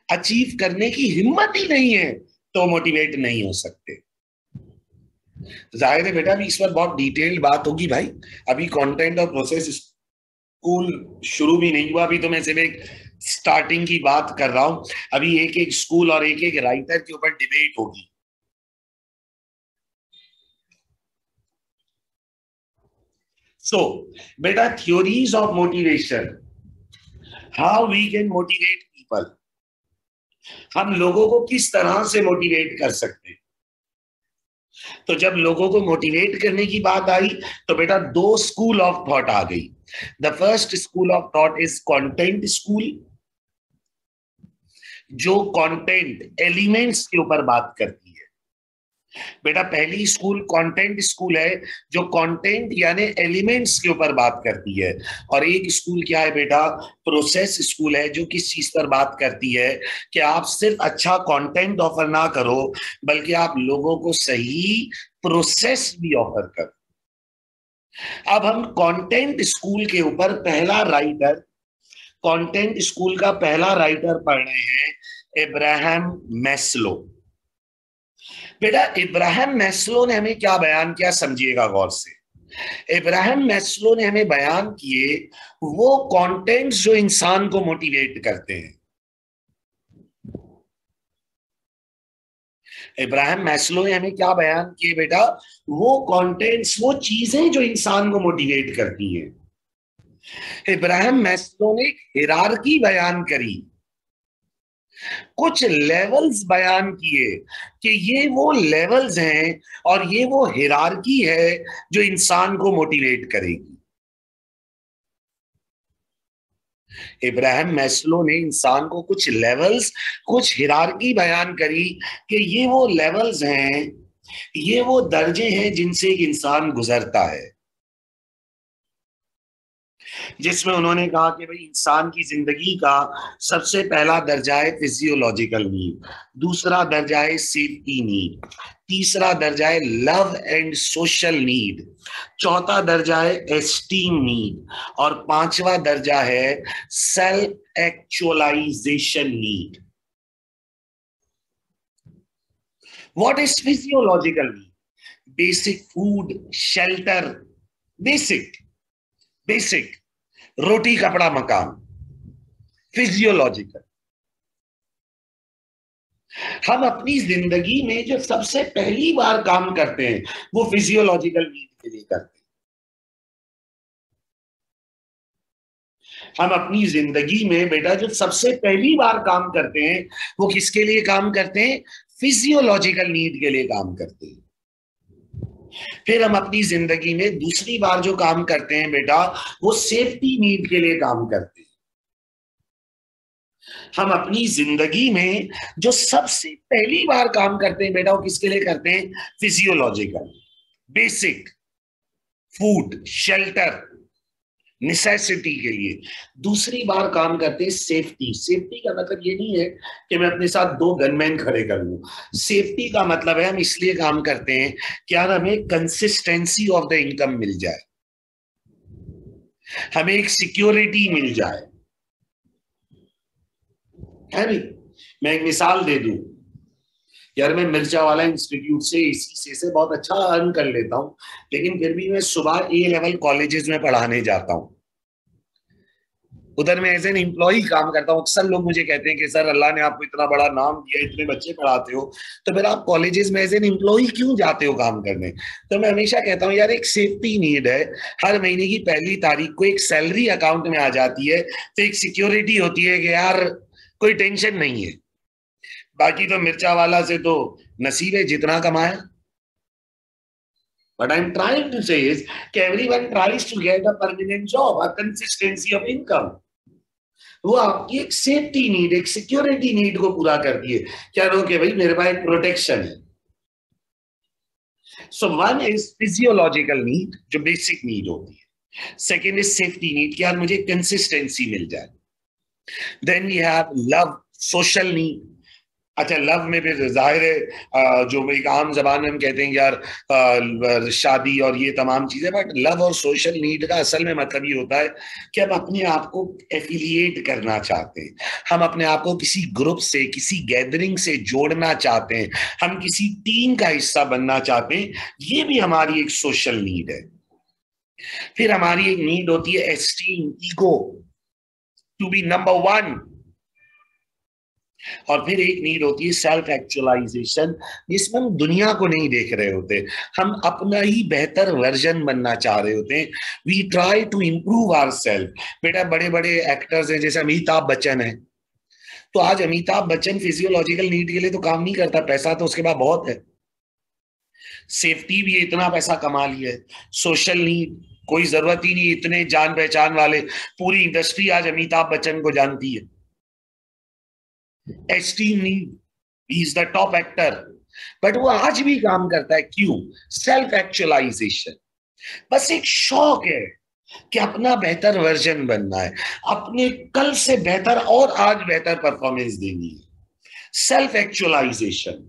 अचीव करने की हिम्मत ही नहीं है तो मोटिवेट नहीं हो सकते। जाहिर है बेटा, अभी इस पर बहुत डिटेल्ड बात होगी भाई। अभी कंटेंट और प्रोसेस स्कूल शुरू भी नहीं हुआ, अभी तो मैं सिर्फ एक स्टार्टिंग की बात कर रहा हूं। अभी एक एक स्कूल और एक एक राइटर के ऊपर डिबेट होगी। सो बेटा, theories of motivation, how we can motivate people, हम लोगों को किस तरह से मोटिवेट कर सकते हैं। तो जब लोगों को मोटिवेट करने की बात आई तो बेटा दो स्कूल ऑफ थॉट आ गई। The first school of thought is content school, जो कंटेंट एलिमेंट्स के ऊपर बात करती है। बेटा पहली स्कूल कंटेंट स्कूल है, जो कंटेंट यानी एलिमेंट्स के ऊपर बात करती है। और एक स्कूल क्या है बेटा, प्रोसेस स्कूल है, जो किस चीज पर बात करती है कि आप सिर्फ अच्छा कंटेंट ऑफर ना करो, बल्कि आप लोगों को सही प्रोसेस भी ऑफर करो। अब हम कंटेंट स्कूल के ऊपर पहला राइटर, कंटेंट स्कूल का पहला राइटर पढ़ रहे हैं, इब्राहिम मैस्लो। बेटा इब्राहिम मैस्लो ने हमें क्या बयान किया, समझिएगा गौर से। इब्राहिम मैस्लो ने हमें बयान किए वो कंटेंट्स जो इंसान को मोटिवेट करते हैं। इब्राहिम मैस्लो ने हमें क्या बयान किए बेटा, वो कंटेंट्स, वो चीजें जो इंसान को मोटिवेट करती हैं। इब्राहिम मैस्लो ने एक हिरार्की बयान करी, कुछ लेवल्स बयान किए कि ये वो लेवल्स हैं और ये वो हिरार्की है जो इंसान को मोटिवेट करेगी। इब्राहिम मैस्लो ने इंसान को कुछ लेवल्स, कुछ हिरार्की बयान करी कि ये वो लेवल्स हैं, ये वो दर्जे हैं जिनसे एक इंसान गुजरता है। जिसमें उन्होंने कहा कि भाई इंसान की जिंदगी का सबसे पहला दर्जा है फिजियोलॉजिकल नीड, दूसरा दर्जा है सेफ्टी नीड, तीसरा दर्जा है लव एंड सोशल नीड, चौथा दर्जा है एस्टीम नीड, और पांचवा दर्जा है self actualisation need. What is physiological need? Basic food, shelter, basic basic, रोटी कपड़ा मकान, फिजियोलॉजिकल। हम अपनी जिंदगी में जो सबसे पहली बार काम करते हैं वो फिजियोलॉजिकल नीड के लिए करते हैं। हम अपनी जिंदगी में बेटा जो सबसे पहली बार काम करते हैं वो किसके लिए काम करते हैं, फिजियोलॉजिकल नीड के लिए काम करते हैं। फिर हम अपनी जिंदगी में दूसरी बार जो काम करते हैं बेटा, वो सेफ्टी नीड के लिए काम करते हैं। हम अपनी जिंदगी में जो सबसे पहली बार काम करते हैं बेटा, वो किसके लिए करते हैं, physiological, basic food, shelter, necessity के लिए। दूसरी बार काम करते हैं सेफ्टी। सेफ्टी का मतलब ये नहीं है कि मैं अपने साथ दो गनमैन खड़े कर लूं। सेफ्टी का मतलब है हम इसलिए काम करते हैं कि यार हमें कंसिस्टेंसी ऑफ द इनकम मिल जाए, हमें एक सिक्योरिटी मिल जाए, है नहीं। मैं एक मिसाल दे दूं, यार मैं मिर्चा वाला इंस्टीट्यूट से इसी से बहुत अच्छा अर्न कर लेता हूं, लेकिन फिर भी मैं सुबह ए लेवल कॉलेजेस में पढ़ाने जाता हूं। उधर मैं एज एन एम्प्लॉय काम करता हूँ। अक्सर लोग मुझे कहते हैं कि सर अल्लाह ने आपको इतना बड़ा नाम दिया, इतने बच्चे पढ़ाते हो, तो फिर आप कॉलेजेस में एज एन एम्प्लॉय क्यों जाते हो काम करने। तो मैं हमेशा कहता हूँ यार एक सेफ्टी नीड है, हर महीने की पहली तारीख को एक सैलरी अकाउंट में आ जाती है, तो एक सिक्योरिटी होती है कि यार कोई टेंशन नहीं है। बाकी तो मिर्चा वाला से तो नसीब है जितना कमाया। What I'm trying to say is कि everyone tries to get a permanent job, a consistency of income. वो आपकी एक सेफ्टी नीड, एक सिक्योरिटी नीड को पूरा करती है। क्या रो के भाई मेरे पास एक प्रोटेक्शन है। So one is physiological need, जो बेसिक नीड होती है। सेकेंड इज सेफ्टी नीड, कि यार मुझे कंसिस्टेंसी मिल जाए। Then we have love, social need. अच्छा, लव में फिर जाहिर है जो एक आम जबान में हम कहते हैं यार शादी और ये तमाम चीजें, बट लव और सोशल नीड का असल में मतलब ये होता है कि हम अपने आप को एफिलिएट करना चाहते हैं, हम अपने आप को किसी ग्रुप से, किसी गैदरिंग से जोड़ना चाहते हैं, हम किसी टीम का हिस्सा बनना चाहते हैं। ये भी हमारी एक सोशल नीड है। फिर हमारी एक नीड होती है esteem, ego, to be number one. और फिर एक नीड होती है सेल्फ एक्चुअलाइजेशन, जिसमें हम दुनिया को नहीं देख रहे होते, हम अपना ही बेहतर वर्जन बनना चाह रहे होते हैं। We try to improve our self. बेटा बड़े बड़े एक्टर्स हैं, जैसे अमिताभ बच्चन है, तो आज अमिताभ बच्चन फिजियोलॉजिकल नीड के लिए तो काम नहीं करता, पैसा तो उसके पास बहुत है, सेफ्टी भी इतना पैसा कमा लिया है। सोशल नीड, कोई जरूरत ही नहीं, इतने जान पहचान वाले, पूरी इंडस्ट्री आज अमिताभ बच्चन को जानती है। Esteem need, he is the top actor, but वो आज भी काम करता है। क्यों? Self actualisation. बस एक शौक है कि अपना बेहतर वर्जन बनना है, अपने कल से बेहतर और आज बेहतर परफॉर्मेंस देनी है। Self actualisation.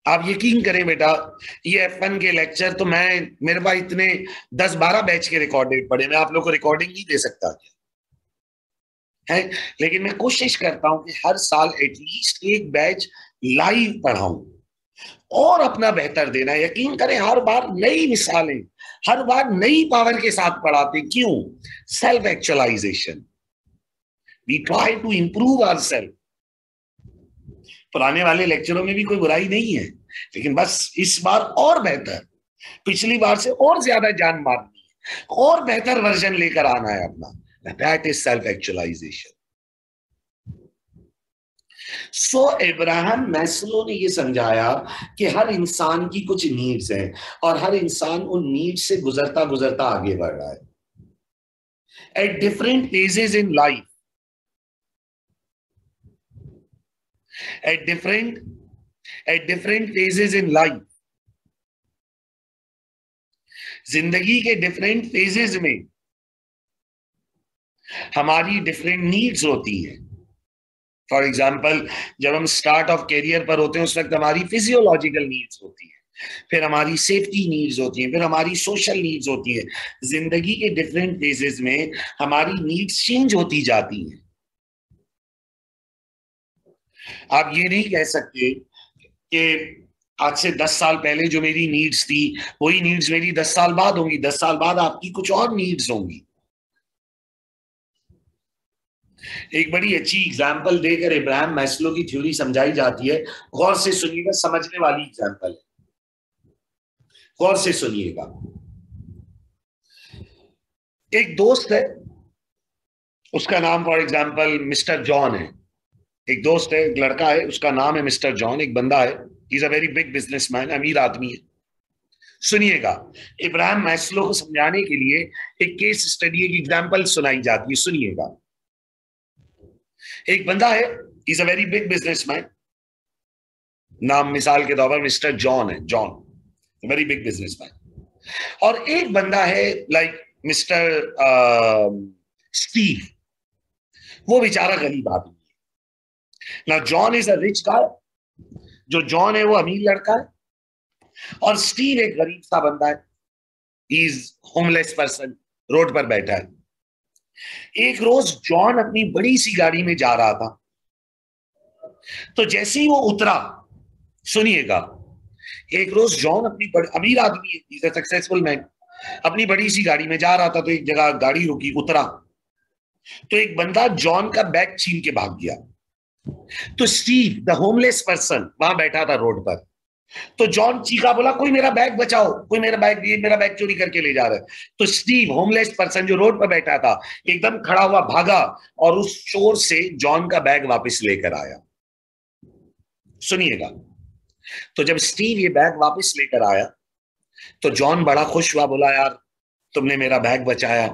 आप यकीन करें बेटा, ये F1 के लेक्चर तो मेरे पास इतने 10-12 बैच के रिकॉर्डेड पड़े, मैं आप लोग को रिकॉर्डिंग नहीं दे सकता है, लेकिन मैं कोशिश करता हूं कि हर साल एटलीस्ट एक बैच लाइव पढ़ाऊं और अपना बेहतर देना। यकीन करें, हर बार नई मिसालें, हर बार नई पावर के साथ पढ़ाते। क्यों? Self actualisation. We try to improve our self. पुराने वाले लेक्चरों में भी कोई बुराई नहीं है, लेकिन बस इस बार और बेहतर, पिछली बार से और ज्यादा जान मारनी है, और बेहतर वर्जन लेकर आना है अपना। That is self actualisation. So Abraham Maslow ने यह समझाया कि हर इंसान की कुछ नीड्स हैं और हर इंसान उन नीड्स से गुजरता गुजरता आगे बढ़ रहा है at different phases in life. at different phases in life, जिंदगी के डिफरेंट फेजेस में हमारी डिफरेंट नीड्स होती हैं। फॉर एग्जाम्पल, जब हम स्टार्ट ऑफ कैरियर पर होते हैं उस वक्त हमारी फिजियोलॉजिकल नीड्स होती है, फिर हमारी सेफ्टी नीड्स होती हैं, फिर हमारी सोशल नीड्स होती है। जिंदगी के डिफरेंट फेजेस में हमारी नीड्स चेंज होती जाती हैं। आप ये नहीं कह सकते कि आज से 10 साल पहले जो मेरी नीड्स थी वही नीड्स मेरी 10 साल बाद होंगी। 10 साल बाद आपकी कुछ और नीड्स होंगी। एक बड़ी अच्छी एग्जाम्पल देकर इब्राहिम मैस्लो की थ्योरी समझाई जाती है। गौर से सुनिएगा, समझने वाली एग्जाम्पल है, गौर से सुनिएगा। एक दोस्त है, उसका नाम फॉर एग्जाम्पल मिस्टर जॉन है। एक दोस्त है, एक लड़का है, उसका नाम है मिस्टर जॉन। एक बंदा है, he is a very big businessman, अमीर आदमी है। सुनिएगा, इब्राहिम मैस्लो को समझाने के लिए एक केस स्टडी, एक एग्जाम्पल सुनाई जाती है। सुनिएगा, एक बंदा है, he is a very big businessman, नाम मिसाल के तौर पर मिस्टर जॉन है, जॉन, वेरी बिग बिजनेसमैन। और एक बंदा है लाइक मिस्टर स्टीव, वो बेचारा गरीब आदमी है। ना जॉन इज अ रिच गाय, जो जॉन है वो अमीर लड़का है, और स्टीव एक गरीब सा बंदा है, he is homeless person, road पर बैठा है। एक रोज जॉन अपनी बड़ी सी गाड़ी में जा रहा था, तो जैसे ही वो उतरा, सुनिएगा, एक रोज जॉन अपनी अमीर आदमी है, he is a successful man, अपनी बड़ी सी गाड़ी में जा रहा था, तो एक जगह गाड़ी रुकी, उतरा, तो एक बंदा जॉन का बैग छीन के भाग गया। तो स्टीव द होमलेस पर्सन वहां बैठा था रोड पर, तो जॉन चीखा, बोला कोई मेरा बैग बचाओ, कोई मेरा बैग, ये मेरा बैग चोरी करके ले जा रहा है। तो स्टीव होमलेस पर्सन जो रोड पर बैठा था एकदम खड़ा हुआ, भागा और उस चोर से जॉन का बैग वापस लेकर आया। सुनिएगा, तो जब स्टीव ये बैग वापस लेकर आया तो जॉन बड़ा खुश हुआ, बोला यार तुमने मेरा बैग बचाया,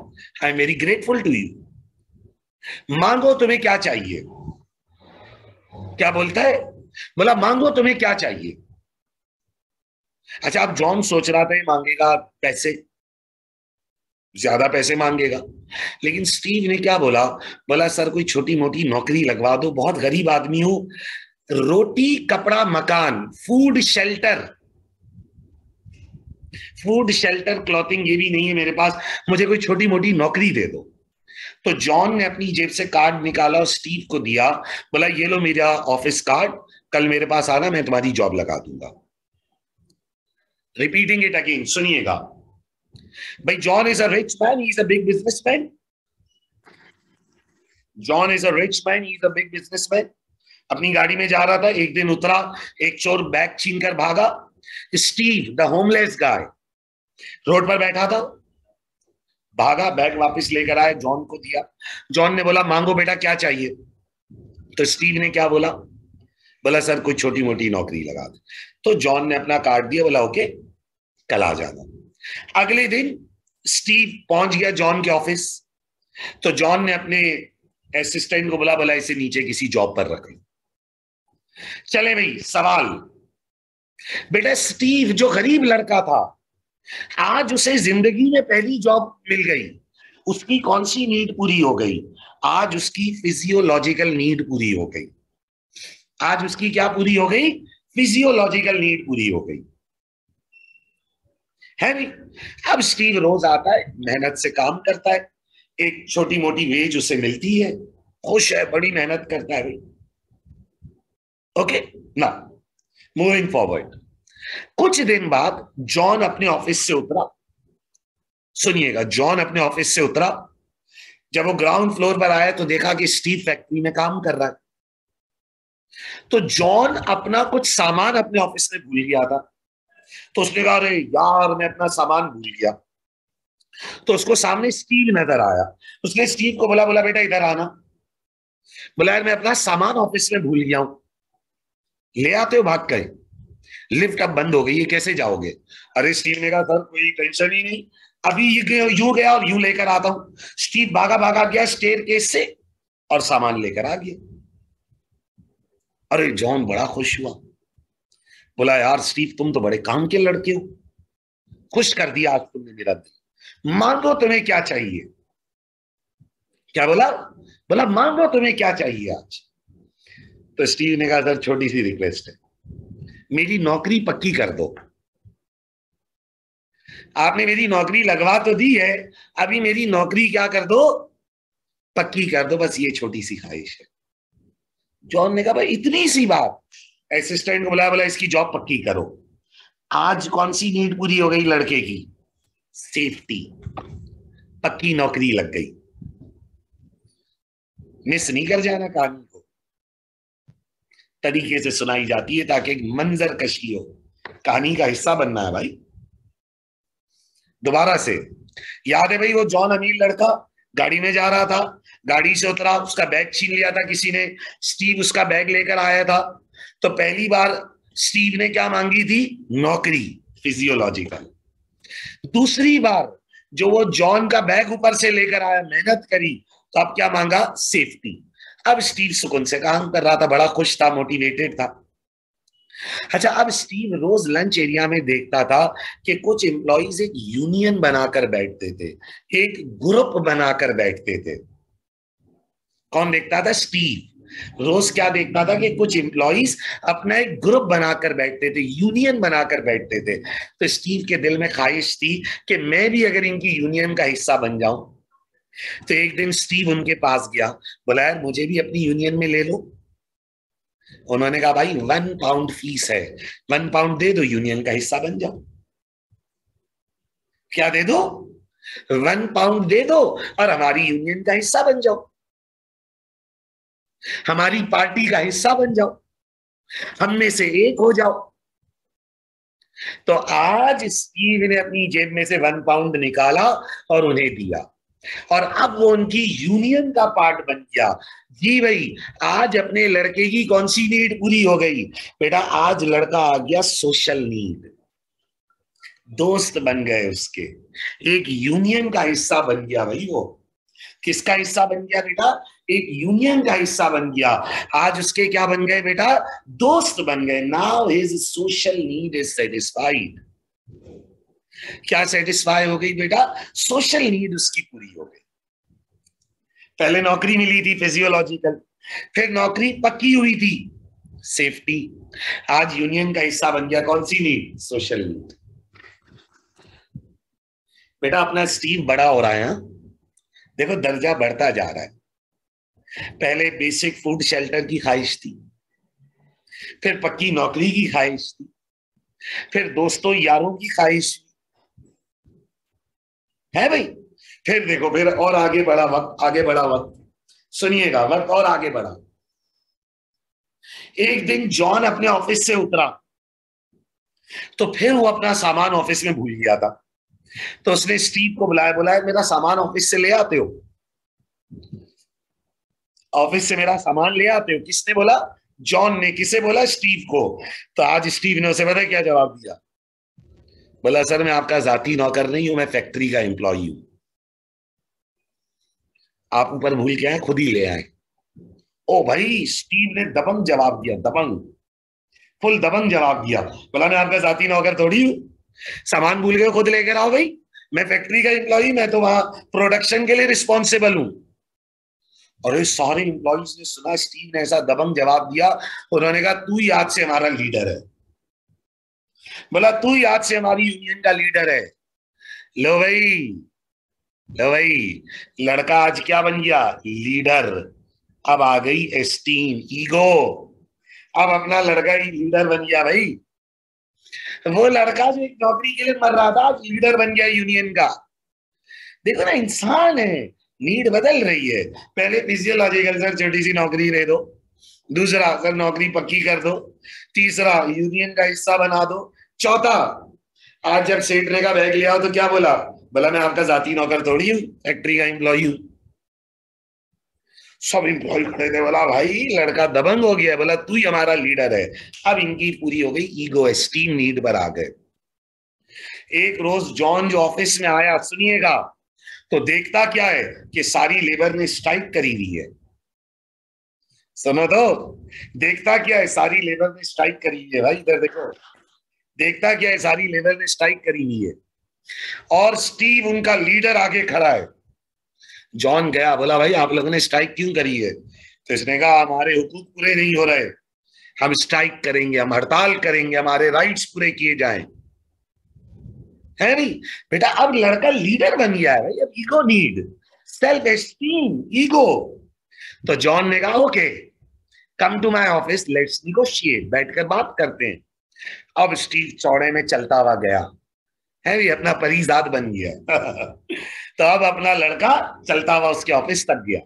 I am very grateful to you, मांगो तुम्हें क्या चाहिए। क्या बोलता है, बोला मांगो तुम्हें क्या चाहिए। अच्छा, अब जॉन सोच रहा था ये मांगेगा पैसे, ज्यादा पैसे मांगेगा, लेकिन स्टीव ने क्या बोला, बोला सर कोई छोटी मोटी नौकरी लगवा दो, बहुत गरीब आदमी हूं, रोटी कपड़ा मकान, food shelter, food shelter clothing ये भी नहीं है मेरे पास, मुझे कोई छोटी मोटी नौकरी दे दो। तो जॉन ने अपनी जेब से कार्ड निकाला और स्टीव को दिया, बोला ये लो मेरा ऑफिस कार्ड, कल मेरे पास आना, मैं तुम्हारी जॉब लगा दूंगा। रिपीटिंग इट अगेन, सुनिएगा भाई, John is a rich man, he is a big businessman, John is a rich man, he is a big businessman. अपनी गाड़ी में जा रहा था, एक दिन उतरा, एक चोर बैग छीन कर भागा। Steve the homeless guy road पर बैठा था, भागा, बैग वापस लेकर आया, जॉन को दिया। जॉन ने बोला मांगो बेटा क्या चाहिए। तो स्टीव ने क्या बोला, बोला सर कोई छोटी मोटी नौकरी लगा दे। तो जॉन ने अपना कार्ड दिया, बोला ओके कल आ जाना। अगले दिन स्टीव पहुंच गया जॉन के ऑफिस। तो जॉन ने अपने असिस्टेंट को बोला, बोला इसे नीचे किसी जॉब पर रख लो। चले भाई सवाल, बेटा स्टीव जो गरीब लड़का था, आज उसे जिंदगी में पहली जॉब मिल गई, उसकी कौन सी नीड पूरी हो गई, आज उसकी फिजियोलॉजिकल नीड पूरी हो गई। आज उसकी क्या पूरी हो गई, फिजियोलॉजिकल नीड पूरी हो गई, है नहीं। अब स्टीव रोज आता है, मेहनत से काम करता है, एक छोटी मोटी वेज उसे मिलती है, खुश है, बड़ी मेहनत करता है भाई। ओके ना, मूविंग फॉरवर्ड, कुछ दिन बाद जॉन अपने ऑफिस से उतरा। सुनिएगा, जॉन अपने ऑफिस से उतरा, जब वो ग्राउंड फ्लोर पर आया तो देखा कि स्टीव फैक्ट्री में काम कर रहा है। तो जॉन अपना कुछ सामान अपने ऑफिस में भूल गया था। तो उसने कहा अरे यार मैं अपना सामान भूल गया। तो उसको सामने स्टीव नजर आया, उसने स्टीव को बोला, बोला बेटा इधर आना। बोला यार मैं अपना सामान ऑफिस में भूल गया हूं, ले आते हो भाग कर, लिफ्ट अब बंद हो गई है कैसे जाओगे। अरे स्टीव ने कहा सर कोई टेंशन ही नहीं, अभी यूं गया और यूं लेकर आता हूं। स्टीव भागा भागा गया स्टेयर केस से और सामान लेकर आ गया। अरे जॉन बड़ा खुश हुआ, बोला यार स्टीव तुम तो बड़े काम के लड़के हो, खुश कर दिया आज तुमने मेरा दिल, मांगो तुम्हें क्या चाहिए। क्या बोला, बोला मांगो तुम्हें क्या चाहिए आज। तो स्टीव ने कहा सर छोटी सी रिक्वेस्ट है, मेरी नौकरी पक्की कर दो। आपने मेरी नौकरी लगवा तो दी है, अभी मेरी नौकरी क्या कर दो, पक्की कर दो, बस ये छोटी सी ख्वाहिश है। जॉन ने कहा भाई इतनी सी बात। असिस्टेंट को बुलाया, बोला इसकी जॉब पक्की करो। आज कौन सी नीड पूरी हो गई लड़के की, सेफ्टी, पक्की नौकरी लग गई। मिस नहीं कर जाना, कहानी को तरीके से सुनाई जाती है ताकि एक मंजर कशी हो, कहानी का हिस्सा बनना है भाई। दोबारा से याद है भाई, वो जॉन अमीर लड़का गाड़ी में जा रहा था, गाड़ी से उतरा, उसका बैग छीन लिया था किसी ने, स्टीव उसका बैग लेकर आया था। तो पहली बार स्टीव ने क्या मांगी थी, नौकरी, फिजियोलॉजिकल। दूसरी बार जो वो जॉन का बैग ऊपर से लेकर आया, मेहनत करी, तो अब क्या मांगा, सेफ्टी। अब स्टीव सुकून से काम कर रहा था, बड़ा खुश था, मोटिवेटेड था। अच्छा, अब स्टीव रोज लंच एरिया में देखता था कि कुछ एम्प्लॉइज एक यूनियन बनाकर बैठते थे, एक ग्रुप बनाकर बैठते थे। कौन देखता था, स्टीव रोज क्या देखता था कि कुछ एम्प्लॉइज अपना एक ग्रुप बनाकर बैठते थे, यूनियन बनाकर बैठते थे। तो स्टीव के दिल में ख्वाहिश थी कि मैं भी अगर इनकी यूनियन का हिस्सा बन जाऊं। तो एक दिन स्टीव उनके पास गया, बोला यार मुझे भी अपनी यूनियन में ले लो। उन्होंने कहा भाई 1 पाउंड फीस है, 1 पाउंड दे दो, यूनियन का हिस्सा बन जाओ। क्या दे दो, 1 पाउंड दे दो और हमारी यूनियन का हिस्सा बन जाओ, हमारी पार्टी का हिस्सा बन जाओ, हम में से एक हो जाओ। तो आज स्टीव ने अपनी जेब में से 1 पाउंड निकाला और उन्हें दिया। और अब वो उनकी यूनियन का पार्ट बन गया। जी भाई, आज अपने लड़के की कौन सी नीड पूरी हो गई बेटा? आज लड़का आ गया सोशल नीड, दोस्त बन गए उसके, एक यूनियन का हिस्सा बन गया भाई। वो किसका हिस्सा बन गया बेटा? एक यूनियन का हिस्सा बन गया। आज उसके क्या बन गए बेटा? दोस्त बन गए। Now his social need is satisfied. क्या सेटिस्फाई हो गई बेटा? सोशल नीड उसकी पूरी हो गई। पहले नौकरी मिली थी फिजियोलॉजिकल, फिर नौकरी पक्की हुई थी सेफ्टी, आज यूनियन का हिस्सा बन गया कौन सी नीड? Social need. बेटा अपना स्टीव बड़ा हो रहा है, हा? देखो दर्जा बढ़ता जा रहा है। पहले बेसिक फूड शेल्टर की ख्वाहिश थी, फिर पक्की नौकरी की ख्वाहिश थी, फिर दोस्तों यारों की ख्वाहिश है भाई, फिर देखो फिर और आगे बढ़ा वक्त, आगे बढ़ा वक्त, सुनिएगा वक्त और आगे बढ़ा। एक दिन जॉन अपने ऑफिस से उतरा तो फिर वो अपना सामान ऑफिस में भूल गया था। तो उसने स्टीव को बुलाया, बोला मेरा सामान ऑफिस से ले आते हो? ऑफिस से मेरा सामान ले आते हो? किसने बोला? जॉन ने। किसे बोला? स्टीव को। तो आज स्टीव ने उसे पता क्या जवाब दिया? बोला सर मैं आपका जाती नौकर नहीं हूं, मैं फैक्ट्री का एम्प्लॉई हूं। आप ऊपर भूल के आए, खुद ही ले आए। ओ भाई, स्टीव ने दबंग जवाब दिया, दबंग, फुल दबंग जवाब दिया। बोला मैं आपका जाती नौकर थोड़ी हूं, सामान भूल गए खुद लेकर आओ भाई, मैं फैक्ट्री का एम्प्लॉई, मैं तो वहां प्रोडक्शन के लिए रिस्पॉन्सिबल हूं। और ये सारे एम्प्लॉइज ने सुना स्टीव ने ऐसा दबंग जवाब दिया, उन्होंने कहा तू ही आज से हमारा लीडर है। बोला तू ही आज से हमारी यूनियन का लीडर है। लो भाई, लो भाई, लड़का आज क्या बन गया? लीडर। अब आ गई एस्टीम, ईगो। अब अपना लड़का ही लीडर बन गया भाई। वो लड़का जो एक नौकरी के लिए मर रहा था आज लीडर बन गया यूनियन का। देखो ना, इंसान है, नीड बदल रही है। पहले फिजियोलॉजिकल सर छोटी सी नौकरी दे दो, दूसरा सर नौकरी पक्की कर दो, तीसरा यूनियन का हिस्सा बना दो, चौथा आज जब सेठ ने का बैग लिया तो क्या बोला? बोला मैं आपका जाती नौकर थोड़ी हूँ, फैक्ट्री का एम्प्लॉई हूँ। सब एम्प्लॉय खड़े थे, बोला भाई लड़का दबंग हो गया, बोला तू ही हमारा लीडर है। अब इनकी पूरी हो गई ईगो, एस्टीम नीड पर आ गए। एक रोज जॉन जो ऑफिस में आया, सुनिएगा, तो देखता क्या है कि सारी लेबर ने स्ट्राइक करी हुई है। सुनो तो, देखता क्या है, सारी लेबर ने स्ट्राइक करी हुई है भाई, इधर देखो, देखता क्या है, सारी लेबर ने स्ट्राइक करी हुई है और स्टीव उनका लीडर आगे खड़ा है। जॉन गया, बोला भाई आप लोगों ने स्ट्राइक क्यों करी है? तो इसने कहा हमारे हुकूक पूरे नहीं हो रहे, हम स्ट्राइक करेंगे, हम हड़ताल करेंगे, हमारे राइट्स पूरे किए जाएं। है नहीं बेटा? अब लड़का लीडर बन गया है भाई। अब ego need, self esteem, ego. तो जॉन ने कहा okay, come to my office, let's negotiate, बैठकर बात करते हैं। अब स्टीव चौड़े में चलता हुआ गया, है भी अपना परिजात बन गया। तो अब अपना लड़का चलता हुआ उसके ऑफिस तक गया।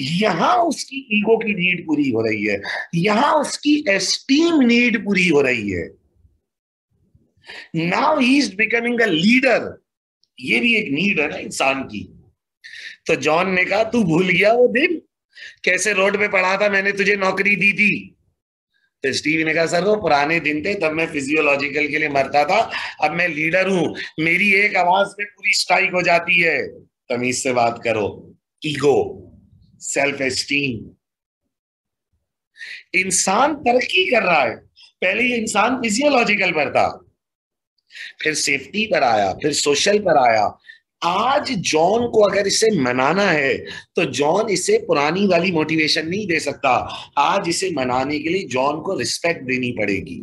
यहां उसकी ईगो की नीड पूरी हो रही है, यहां उसकी एस्टीम नीड पूरी हो रही है। Now he is becoming a leader. ये भी एक नीड है ना इंसान की। तो जॉन ने कहा तू भूल गया वो दिन कैसे रोड पे पड़ा था, मैंने तुझे नौकरी दी थी? तो स्टीव ने कहा सर वो पुराने दिन थे, तब मैं फिजियोलॉजिकल के लिए मरता था, अब मैं लीडर हूं, मेरी एक आवाज में पूरी स्ट्राइक हो जाती है। तमीज से बात करो। Ego, self esteem. इंसान तरक्की कर रहा है। पहले ये इंसान फिजियोलॉजिकल पर था, फिर सेफ्टी पर आया, फिर सोशल पर आया। आज जॉन को अगर इसे मनाना है तो जॉन इसे पुरानी वाली मोटिवेशन नहीं दे सकता। आज इसे मनाने के लिए जॉन को रिस्पेक्ट देनी पड़ेगी,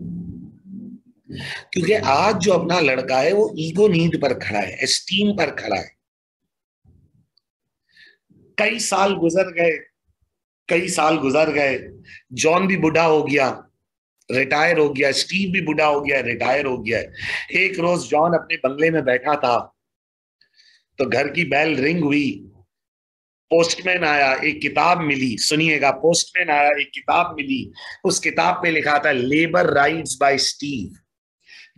क्योंकि आज जो अपना लड़का है वो ईगो नीड पर खड़ा है, एस्टीम पर खड़ा है। कई साल गुजर गए, कई साल गुजर गए, जॉन भी बूढ़ा हो गया, रिटायर हो गया, स्टीव भी बूढ़ा हो गया, रिटायर हो गया। एक रोज जॉन अपने बंगले में बैठा था तो घर की बेल रिंग हुई, पोस्टमैन आया, एक किताब मिली। सुनिएगा, पोस्टमैन आया, एक किताब मिली, उस किताब पे लिखा था लेबर राइट्स बाय स्टीव।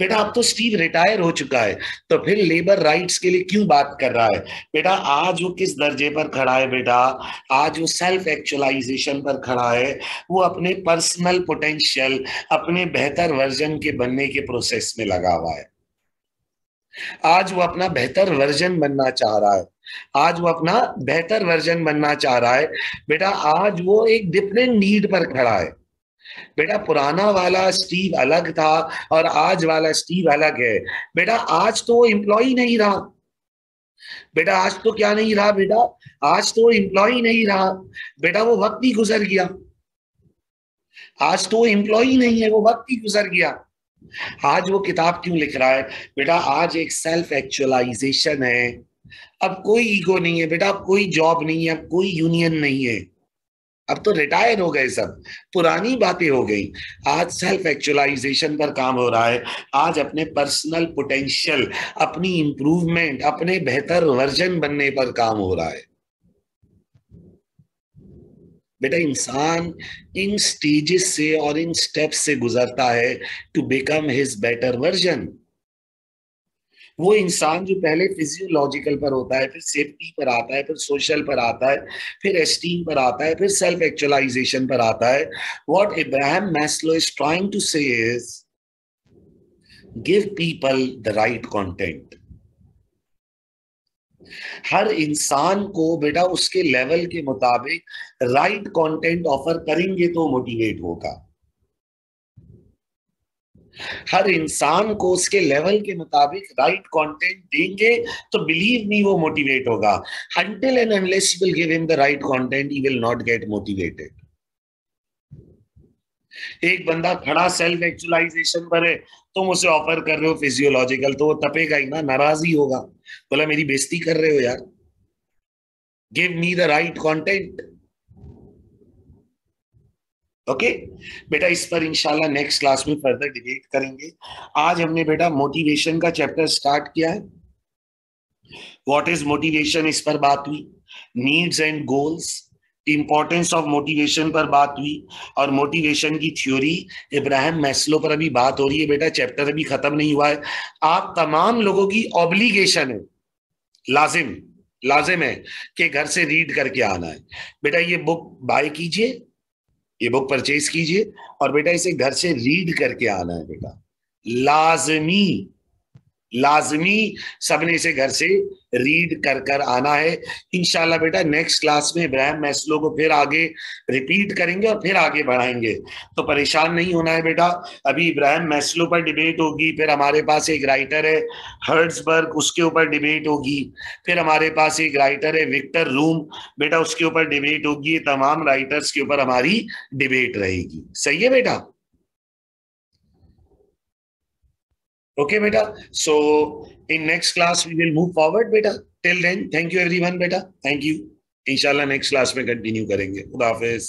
बेटा अब तो स्टीव रिटायर हो चुका है, तो फिर लेबर राइट्स के लिए क्यों बात कर रहा है? बेटा आज वो किस दर्जे पर खड़ा है बेटा? आज वो सेल्फ एक्चुअलाइजेशन पर खड़ा है। वो अपने पर्सनल पोटेंशियल, अपने बेहतर वर्जन के बनने के प्रोसेस में लगा हुआ है। आज वो अपना बेहतर वर्जन बनना चाह रहा है। आज वो अपना बेहतर वर्जन बनना चाह रहा है। बेटा आज वो एक डिफरेंट नीड पर खड़ा है। बेटा पुराना वाला स्टीव अलग था और आज वाला स्टीव अलग है। बेटा आज तो वो एम्प्लॉय नहीं रहा। बेटा आज तो क्या नहीं रहा बेटा? आज तो वो एम्प्लॉय नहीं रहा। बेटा वो वक्त ही गुजर गया। आज तो वो एम्प्लॉय नहीं है, वो वक्त ही गुजर गया। आज वो किताब क्यों लिख रहा है? बेटा आज एक सेल्फ एक्चुअलाइजेशन है। अब कोई ईगो नहीं है बेटा, अब कोई जॉब नहीं है, अब कोई यूनियन नहीं है। अब तो रिटायर हो गए सब, पुरानी बातें हो गई। आज सेल्फ एक्चुअलाइजेशन पर काम हो रहा है। आज अपने पर्सनल पोटेंशियल, अपनी इंप्रूवमेंट, अपने बेहतर वर्जन बनने पर काम हो रहा है। बेटा इंसान इन स्टेजेस से और इन स्टेप्स से गुजरता है to become his better version. वो इंसान जो पहले फिजियोलॉजिकल पर होता है, फिर सेफ्टी पर आता है, फिर सोशल पर आता है, फिर एस्टीम पर आता है, फिर सेल्फ एक्चुअलाइजेशन पर आता है। What Abraham Maslow is trying to say is give people the right content. हर इंसान को बेटा उसके लेवल के मुताबिक राइट कंटेंट ऑफर करेंगे तो मोटिवेट होगा। हर इंसान को उसके लेवल के मुताबिक राइट कंटेंट देंगे तो बिलीव मी वो मोटिवेट होगा। until and unless you will give him the right content he will not get motivated। एक बंदा खड़ा सेल्फ एक्चुअलाइजेशन पर है, तुम उसे ऑफर कर रहे हो फिजियोलॉजिकल, तो वो तपेगा ही ना, नाराज ही होगा, बोला मेरी बेइज्जती कर रहे हो यार, give me the right content. Okay बेटा इस पर इंशाल्लाह नेक्स्ट क्लास में फर्दर डिबेट करेंगे। आज हमने बेटा मोटिवेशन का चैप्टर स्टार्ट किया है। व्हाट इज मोटिवेशन इस पर बात हुई, needs and goals, importance of motivation पर बात हुई, और मोटिवेशन की थ्योरी इब्राहिम मैस्लो पर अभी बात हो रही है। बेटा चैप्टर अभी खत्म नहीं हुआ है। आप तमाम लोगों की ऑब्लिगेशन है, लाजिम लाजिम है कि घर से रीड करके आना है। बेटा ये बुक बाय कीजिए, ये बुक परचेज कीजिए, और बेटा इसे घर से रीड करके आना है। बेटा लाजमी लाजमी सबने इसे घर से रीड कर कर आना है। इंशाल्लाह बेटा नेक्स्ट क्लास में इब्राहिम मैस्लो को फिर आगे रिपीट करेंगे और फिर आगे बढ़ाएंगे, तो परेशान नहीं होना है बेटा। अभी इब्राहिम मैस्लो पर डिबेट होगी, फिर हमारे पास एक राइटर है हर्ट्जबर्ग, उसके ऊपर डिबेट होगी, फिर हमारे पास एक राइटर है विक्टर रूम, बेटा उसके ऊपर डिबेट होगी। तमाम राइटर्स के ऊपर हमारी डिबेट रहेगी। सही है बेटा? Okay, beta. So in next class we will move forward, beta. Till then, thank you everyone, beta. Thank you. इंशाल्लाह नेक्स्ट क्लास में कंटिन्यू करेंगे। खुदा हाफिज।